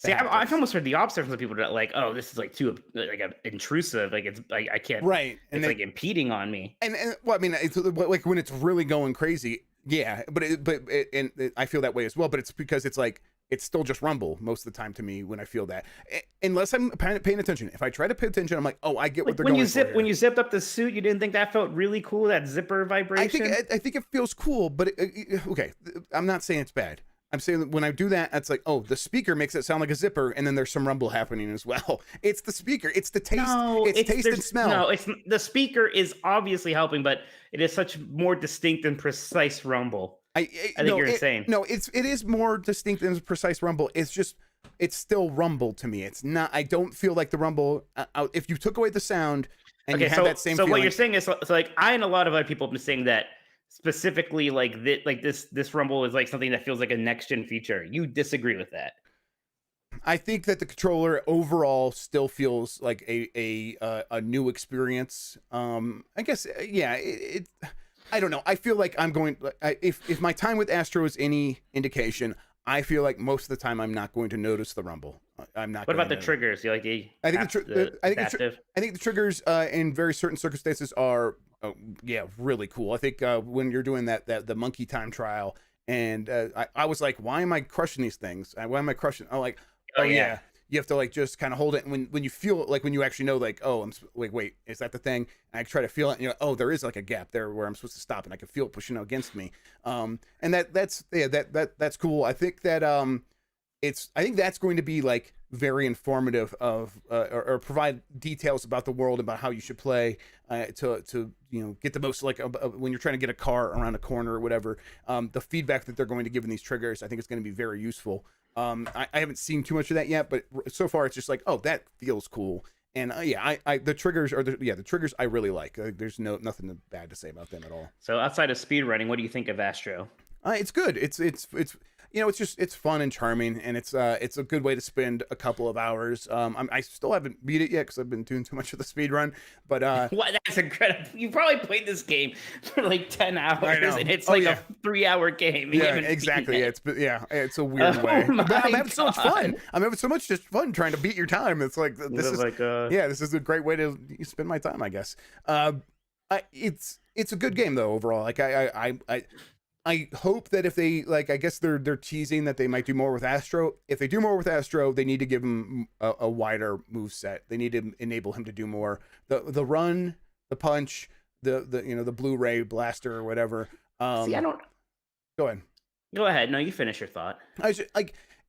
I've almost heard the opposite from people that like, oh, this is like too like intrusive. Like it's like I can't. Right. And it's like impeding on me. And well, I mean, it's like when it's really going crazy. Yeah, but I feel that way as well. But it's because it's like. It's still just rumble most of the time to me when I feel that, unless I'm paying attention. If I try to pay attention, I'm like, oh, I get what they're going for. When you zipped up the suit, you didn't think that felt really cool? That zipper vibration. I think it feels cool, but okay. I'm not saying it's bad. I'm saying that when I do that, it's like, oh, the speaker makes it sound like a zipper, and then there's some rumble happening as well. It's the speaker. It's the taste. It's taste and smell. No, it's the speaker is obviously helping, but it is such more distinct and precise rumble. I think you're insane. No, it is more distinct and precise rumble. It's still rumble to me. It's not. I don't feel like the rumble. If you took away the sound and you had that same. So feeling, what you're saying is, like I and a lot of other people have been saying that specifically, like this rumble is like something that feels like a next gen feature. You disagree with that? I think that the controller overall still feels like a new experience. I guess I don't know. I feel like I'm going. If my time with Astro is any indication, I feel like most of the time I'm not going to notice the rumble. I'm not. What about the triggers? You like I think the triggers in very certain circumstances are really cool. I think when you're doing the monkey time trial, and I was like, why am I crushing these things? Why am I crushing? I'm like, oh yeah. You have to like just kind of hold it, and when you feel like, when you actually know like, oh, I'm like, wait, is that the thing? And I try to feel it, and you're like, oh, there is like a gap there where I'm supposed to stop, and I can feel it pushing against me. And that's cool. I think that I think that's going to be like very informative of or provide details about the world, about how you should play to get the most, like when you're trying to get a car around a corner or whatever. The feedback that they're going to give in these triggers, I think is going to be very useful. I haven't seen too much of that yet, but so far it's just like, oh, that feels cool. And the triggers are the triggers I really like. There's nothing bad to say about them at all. So outside of speedrunning, what do you think of Astro? It's good. It's fun and charming, and it's a good way to spend a couple of hours. I still haven't beat it yet because I've been doing too much of the speed run. But what? That's incredible. You probably played this game for like 10 hours, and it's a 3-hour game. Yeah, exactly. It's a weird way. But I'm having so much fun. I'm having so much just fun trying to beat your time. It's like this is a great way to spend my time, I guess. It's a good game though overall. Like I hope that if they, like, I guess they're teasing that they might do more with Astro. If they do more with Astro, they need to give him a wider move set. They need to enable him to do more. The run, the punch, the Blu-ray blaster or whatever. See, I don't. Go ahead. Go ahead. No, you finish your thought. This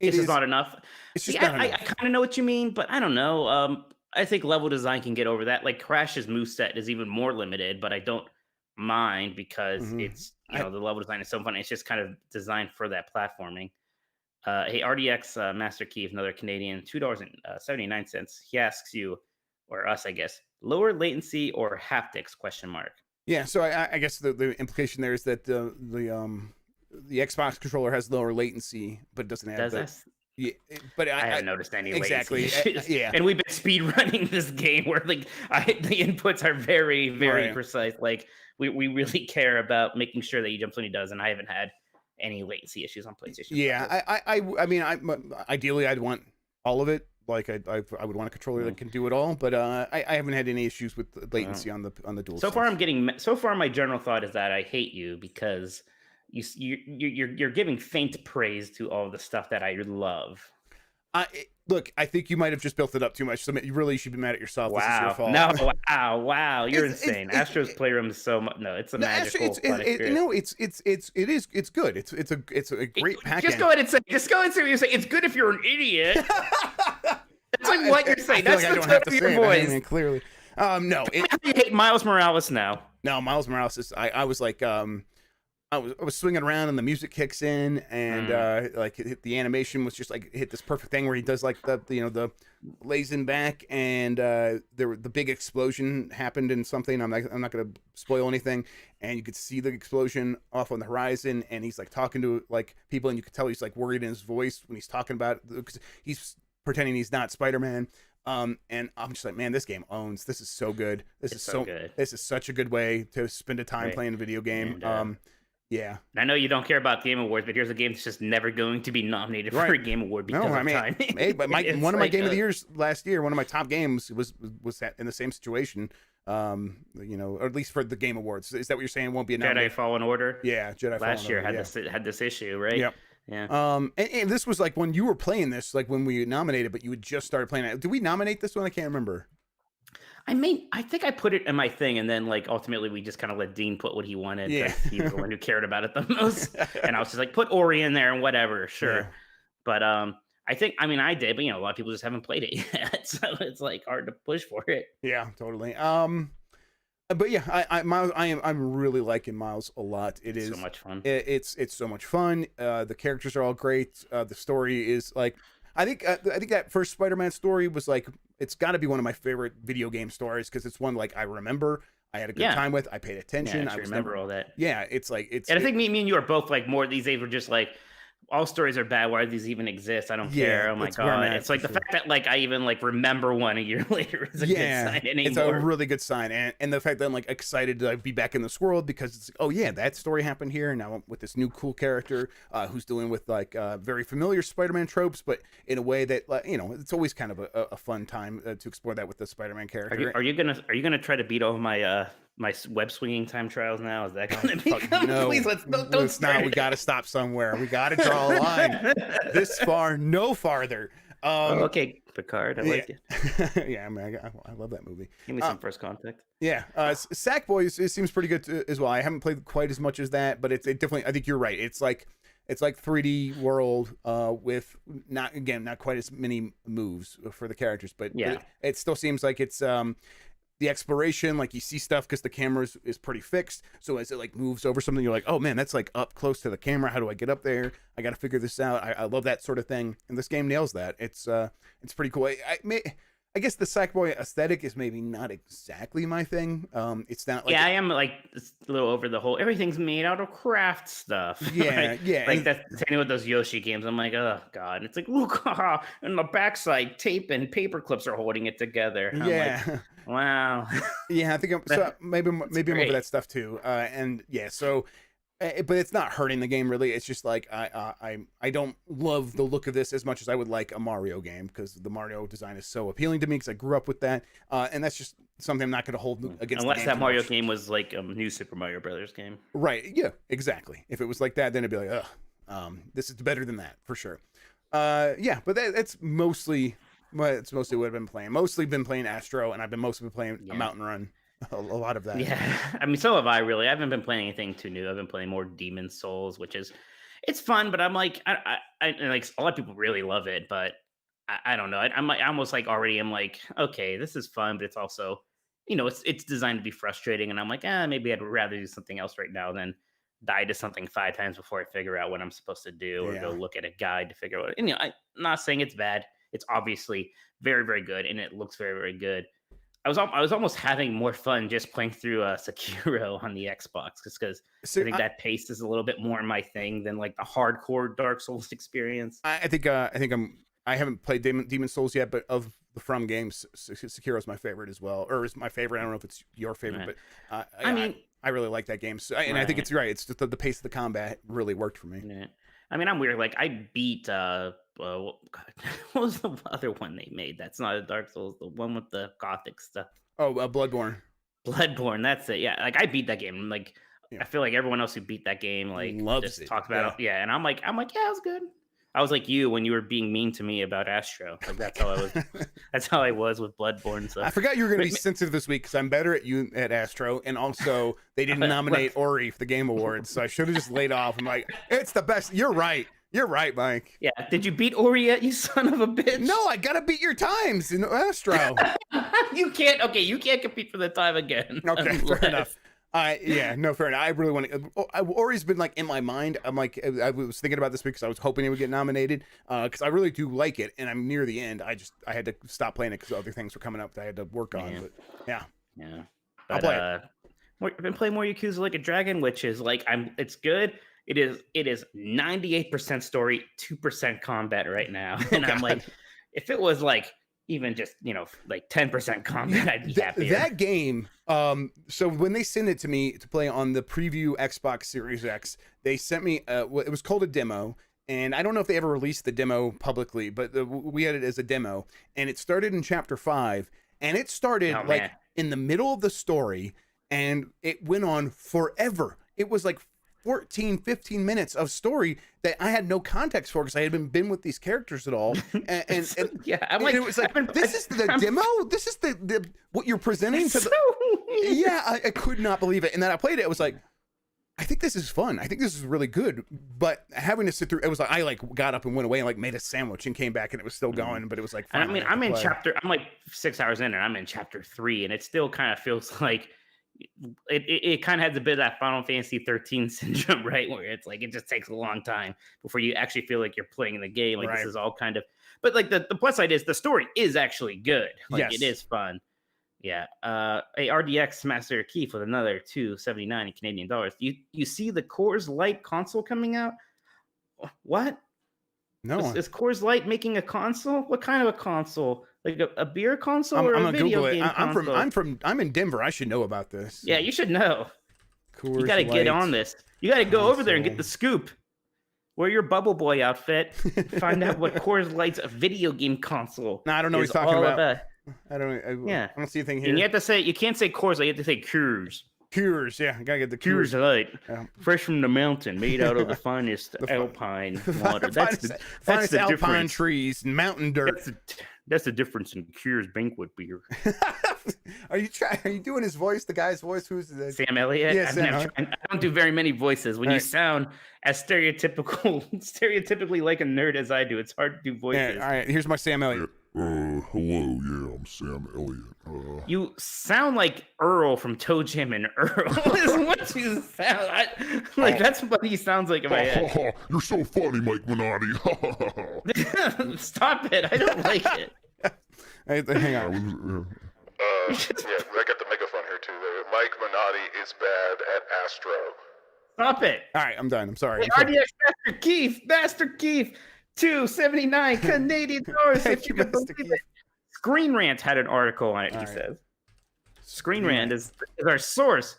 is not enough. It's just not enough. I kind of know what you mean, but I don't know. I think level design can get over that. Like Crash's moveset is even more limited, but I don't mind because it's the level design is so fun. It's just kind of designed for that platforming. Hey, RDX Master Key, another Canadian, $2.79. He asks you, or us, I guess, lower latency or haptics ? Yeah, so I guess the implication there is that the Xbox controller has lower latency, but doesn't have Yeah, but I haven't noticed any exactly. Issues. Yeah, and we've been speed running this game where the inputs are very, very precise. Like we really care about making sure that he jumps when he does, and I haven't had any latency issues on PlayStation. Yeah, I mean, ideally I'd want all of it. Like I would want a controller that can do it all, but I haven't had any issues with latency on the dual. So far, my general thought is that I hate you because you're giving faint praise to all the stuff that I love. Look, I think you might have just built it up too much. So you really should be mad at yourself. Wow. This is your fault. No, wow, you're insane. Astro's Playroom is so much. No, it's a magical fun experience. It's good. It's a great package. Just go ahead and say. You say it's good if you're an idiot. That's like what you're saying. That's the tone of your voice. Clearly, no. You hate Miles Morales now. No, Miles Morales is. I was like, I was swinging around and the music kicks in and the animation was just like hit this perfect thing where he does like the lays in back and the big explosion happened in something. I'm not gonna spoil anything, and you could see the explosion off on the horizon and he's like talking to like people and you could tell he's like worried in his voice when he's talking about it because he's pretending he's not Spider-Man. And I'm just like, man, this game owns. This is so good. This is so good. This is such a good way to spend a time playing a video game. And, yeah, I know you don't care about Game Awards, but here's a game that's just never going to be nominated for a Game Award because of time. But one of my Game of the Years last year, one of my top games was in the same situation. Or at least for the Game Awards. Is that what you're saying? Won't be a Jedi Fallen Order. Yeah, Jedi last year had this issue, right? Yep. Yeah. And this was like when you were playing this, like when we nominated, but you had just started playing it. Did we nominate this one? I can't remember. I think I put it in my thing, and then like ultimately we just kind of let Dean put what he wanted. Yeah, he was the one who cared about it the most, and I was just like, put Ori in there and whatever, sure. Yeah. But I did, but a lot of people just haven't played it yet, so it's like hard to push for it. Yeah, totally. But yeah, I'm really liking Miles a lot. It's so much fun. It's so much fun. The characters are all great. The story is like. I think that first Spider-Man story was like it's got to be one of my favorite video game stories because it's one like I remember I had a good time with. I paid attention. I remember all that. Yeah, it's like it's. And I think me and you are both like more these days were just like all stories are bad. Why do these even exist? I don't care. Oh my god! It's like the fact that like I even like remember one a year later is a good sign anymore. It's a really good sign, and the fact that I'm like excited to be back in this world because it's like, oh yeah, that story happened here now with this new cool character who's dealing with like very familiar Spider-Man tropes, but in a way that it's always kind of a fun time to explore that with the Spider-Man character. Are you gonna try to beat over my my web swinging time trials now? Is that going to be? No, please don't start. We got to stop somewhere. We got to draw a line. This far, no farther. Okay, Picard. I like it. Yeah, I love that movie. Give me some First Contact. Yeah, Sackboy it seems pretty good as well. I haven't played quite as much as that, but it definitely. I think you're right. It's like It's like 3D world with not quite as many moves for the characters, but it still seems like it's the exploration, like you see stuff because the camera is pretty fixed. So as it like moves over something, you're like, oh man, that's like up close to the camera. How do I get up there? I got to figure this out. I love that sort of thing, and this game nails that. It's pretty cool. I guess the Sackboy aesthetic is maybe not exactly my thing. It's not like I am like a little over the whole everything's made out of craft stuff. Yeah, like, yeah. Like that's the same with those Yoshi games. I'm like, oh god. It's like, look, and the backside tape and paper clips are holding it together. I'm like, wow. Yeah, I think maybe I'm over that stuff too. And yeah, so. But it's not hurting the game really. It's just like I don't love the look of this as much as I would like a Mario game, because the Mario design is so appealing to me because I grew up with that, and that's just something I'm not going to hold against. Unless that Mario game was like a new Super Mario Brothers game, right? Yeah, exactly. If it was like that, then it'd be like, this is better than that for sure. Yeah, but it's mostly what I've been playing. Mostly been playing Astro, and I've been mostly playing a Mountain Run. A lot of that. Yeah, I mean, so have I. Really, I haven't been playing anything too new. I've been playing more Demon Souls, which is it's fun, but I'm like, I like a lot of people really love it, but I don't know. I'm like, I almost like already am like, okay, this is fun, but it's also, it's designed to be frustrating, and I'm like, maybe I'd rather do something else right now than die to something 5 times before I figure out what I'm supposed to do, or go look at a guide to figure out. And I'm not saying it's bad. It's obviously very, very good, and it looks very, very good. I was almost having more fun just playing through Sekiro on the Xbox, just because I think that pace is a little bit more my thing than like the hardcore Dark Souls experience. I haven't played Demon Souls yet, but of the From games, Sekiro is my favorite as well, or is my favorite. I don't know if it's your favorite, but I really like that game. So, and I think it's right. It's just the pace of the combat really worked for me. Yeah. I mean, I'm weird. Like I beat what was the other one they made? That's not a Dark Souls. The one with the gothic stuff. Oh, Bloodborne. Bloodborne. That's it. Yeah. Like I beat that game. Like I feel like everyone else who beat that game loves it. Talked about it. Yeah. And I'm like, yeah, it was good. I was like you when you were being mean to me about Astro. Like that's how I was. That's how I was with Bloodborne. So I forgot you were going to be sensitive this week because I'm better at Astro, and also they didn't nominate Ori for the Game Awards, so I should have just laid off. I'm like, it's the best. You're right, Mike. Yeah. Did you beat Ori yet, you son of a bitch? No, I gotta beat your times in Astro. You can't. Okay, you can't compete for the time again. Okay, fair enough. Fair enough. I really want to. Ori's been like in my mind. I'm like, I was thinking about this because I was hoping he would get nominated. Because I really do like it, and I'm near the end. I had to stop playing it because other things were coming up that I had to work on. Yeah. But yeah. But, I'll play it. I've been playing more Yakuza Like a Dragon, which is like it's good. It is 98% story, 2% combat right now, and I'm like, if it was like even just like 10% combat, I'd be happy. That game. So when they sent it to me to play on the preview Xbox Series X, they sent me it was called a demo, and I don't know if they ever released the demo publicly, but we had it as a demo, and it started in chapter 5, and it started in the middle of the story, and it went on forever. It was like 14, 15 minutes of story that I had no context for because I had been with these characters at all. And I'm like, it was like, this is the demo? This is the what you're presenting to the... Yeah, I could not believe it. And then I played it. I was like, I think this is fun. I think this is really good. But having to sit through, it was like, I like got up and went away and like made a sandwich and came back and it was still going, but it was like, and I mean, I'm like 6 hours in and I'm in chapter 3 and it still kind of feels like it kind of has a bit of that Final Fantasy 13 syndrome, right? Where it's like, it just takes a long time before you actually feel like you're playing the game. Like This is all kind of, but like the plus side is the story is actually good. Like it is fun. Yeah. A RDX Master Key for another $279 in Canadian dollars. You see the Coors Light console coming out? What? No. Is Coors Light making a console? What kind of a console? Like a beer console or a video game console? I'm in Denver. I should know about this. Yeah, you should know. Coors you got to get on this. You got to go over there and get the scoop. Wear your Bubble Boy outfit. Find out what Coors Light's a video game console. No, I don't know what he's talking about. I don't see anything here. And you can't say Coors Light. You have to say Coors. Coors, yeah, I gotta get the Coors Light, fresh from the mountain, made out of the finest alpine water. That's the finest alpine trees and mountain dirt. That's the difference in Coors Banquet beer. Are you doing his voice, the guy's voice? Who's the Sam Elliott? Yeah, Sam. I don't do very many voices. When you sound as stereotypically like a nerd as I do, it's hard to do voices. Yeah, all right, here's my Sam Elliott. Hello, yeah, I'm Sam Elliott. You sound like Earl from Toe Jam and Earl is what you sound like. That's what he sounds like in my head. You're so funny, Mike Minotti. Stop it! I don't like it. Hey, hang on. Yeah, I got the megaphone here too. Mike Minotti is bad at Astro. Stop it! All right, I'm done. I'm sorry. Hey, RDX Master Keith, 279 Canadian dollars. If you can believe it. Screen Rant had an article on it. He says, Screen Rant is our source.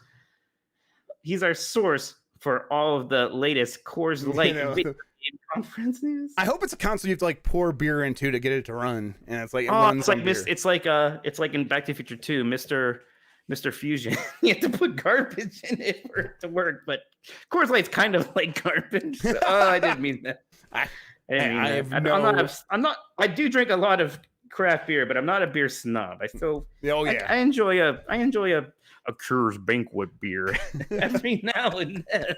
He's our source for all of the latest Coors Light video game conference news. I hope it's a console you have to like pour beer into to get it to run, and it's like it's like in Back to the Future 2, Mr. Fusion. You have to put garbage in it for it to work, but Coors Light's kind of like garbage. So, I didn't mean that. I do drink a lot of craft beer, but I'm not a beer snob. I enjoy a Coors Banquet beer every now and then.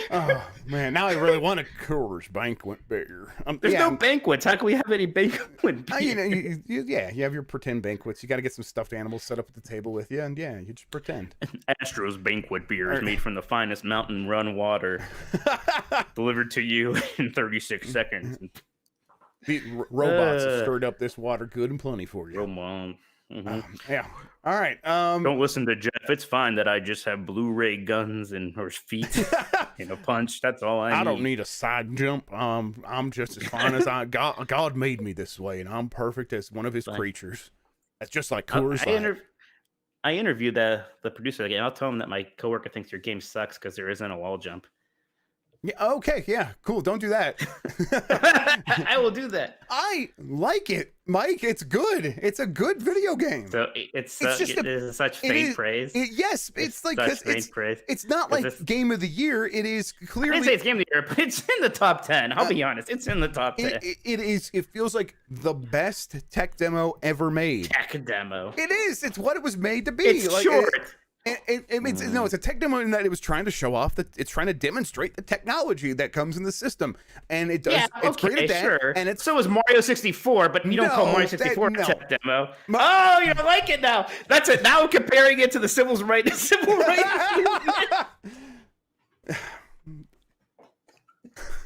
Oh man, now I really want a Coors Banquet beer. There's no banquets. How can we have any banquet beer? You have your pretend banquets. You got to get some stuffed animals set up at the table with you, and you just pretend. Astro's Banquet beer is made from the finest mountain run water, delivered to you in 36 seconds. The robots have stirred up this water good and plenty for you. Yeah. All right. Don't listen to Jeff. It's fine that I just have Blu-ray guns or feet and a punch. That's all I need. I don't need a side jump. I'm just as fine as God made me this way, and I'm perfect as one of his creatures. That's just like Coors. I interviewed the producer of the game. I'll tell him that my coworker thinks your game sucks because there isn't a wall jump. Yeah, okay, yeah, cool. Don't do that. I will do that. I like it, Mike. It's good. It's a good video game. So it's such faint praise. It's like it's not like game of the year. It is clearly. I didn't say it's game of the year, but it's in the top 10. I'll be honest. It's in the top 10. It is. It feels like the best tech demo ever made. Tech demo. It is. It's what it was made to be. It's like, short. It's a tech demo in that it was trying to show off that it's trying to demonstrate the technology that comes in the system, and it does. Yeah, it's great at that. Sure. And it's so was Mario 64, but you don't call Mario 64 a tech demo. Oh, you don't like it now. That's it. Now I'm comparing it to the civil rights.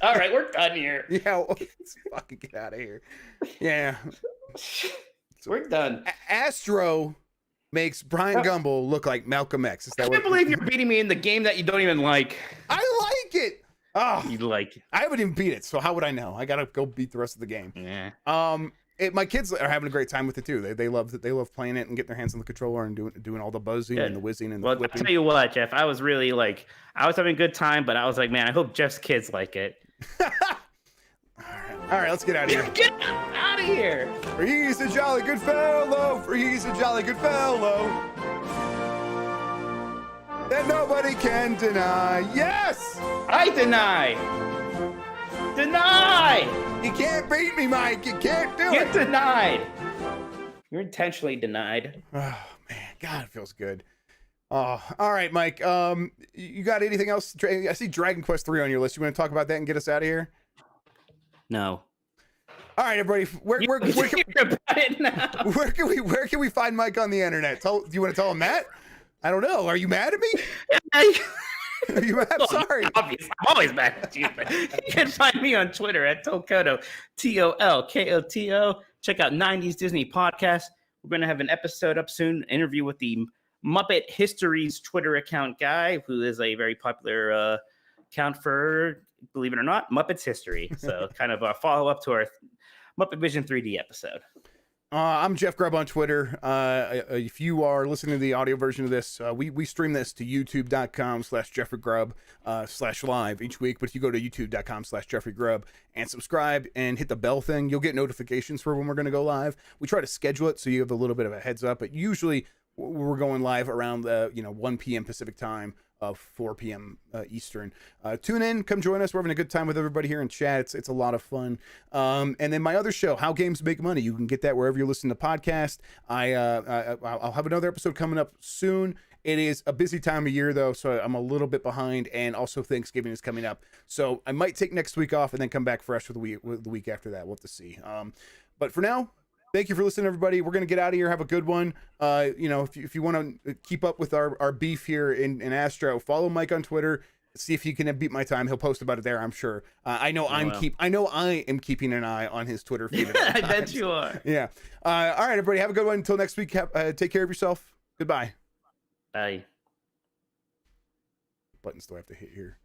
All right, we're done here. Yeah, let's fucking get out of here. Yeah, we're done. Astro makes Brian Gumbel look like Malcolm X. I can't believe you're beating me in the game that you don't even like. I like it. Oh, you like it. I haven't even beat it, so how would I know? I gotta go beat the rest of the game. Yeah. My kids are having a great time with it too. They love playing it and getting their hands on the controller and doing all the buzzing and the whizzing and the flipping. I'll tell you what, Jeff. I was having a good time, but I was like, man, I hope Jeff's kids like it. All right, let's get out of here. Get out of here. For he's a jolly good fellow. For he's a jolly good fellow. That nobody can deny. Yes! I deny. Deny! You can't beat me, Mike. You can't do it. You're denied. You're intentionally denied. Oh, man. God, it feels good. Oh, all right, Mike. You got anything else? I see Dragon Quest 3 on your list. You want to talk about that and get us out of here? No. All right, everybody. Where can we find Mike on the internet? Do you want to tell him that? I don't know. Are you mad at me? Are you mad? I'm sorry. Obviously, I'm always mad at you. But you can find me on Twitter at Tolkoto, TOLKOTO. Check out 90s Disney Podcast. We're going to have an episode up soon, interview with the Muppet Histories Twitter account guy, who is a very popular account for, believe it or not, Muppets history. So kind of a follow-up to our Muppet Vision 3D episode. I'm Jeff Grubb on Twitter. If you are listening to the audio version of this, we stream this to youtube.com/JeffreyGrubb/live each week. But if you go to youtube.com/JeffreyGrubb and subscribe and hit the bell thing, you'll get notifications for when we're going to go live. We try to schedule it so you have a little bit of a heads up, but usually we're going live around 1 p.m. Pacific time 4 p.m. Eastern. Tune in, come join us. We're having a good time with everybody here in chat. It's a lot of fun. And then my other show, How Games Make Money, you can get that wherever you listen to podcasts. I'll have another episode coming up soon. It is a busy time of year, though, so I'm a little bit behind, and also Thanksgiving is coming up. So I might take next week off and then come back fresh with the week after that. We'll have to see. But for now, thank you for listening, everybody. We're going to get out of here. Have a good one. If you want to keep up with our beef here in Astro, follow Mike on Twitter. See if you can beat my time. He'll post about it there, I'm sure. I know I am keeping an eye on his Twitter feed. I bet you are. Yeah. All right, everybody. Have a good one. Until next week. Take care of yourself. Goodbye. Bye. Buttons do I have to hit here?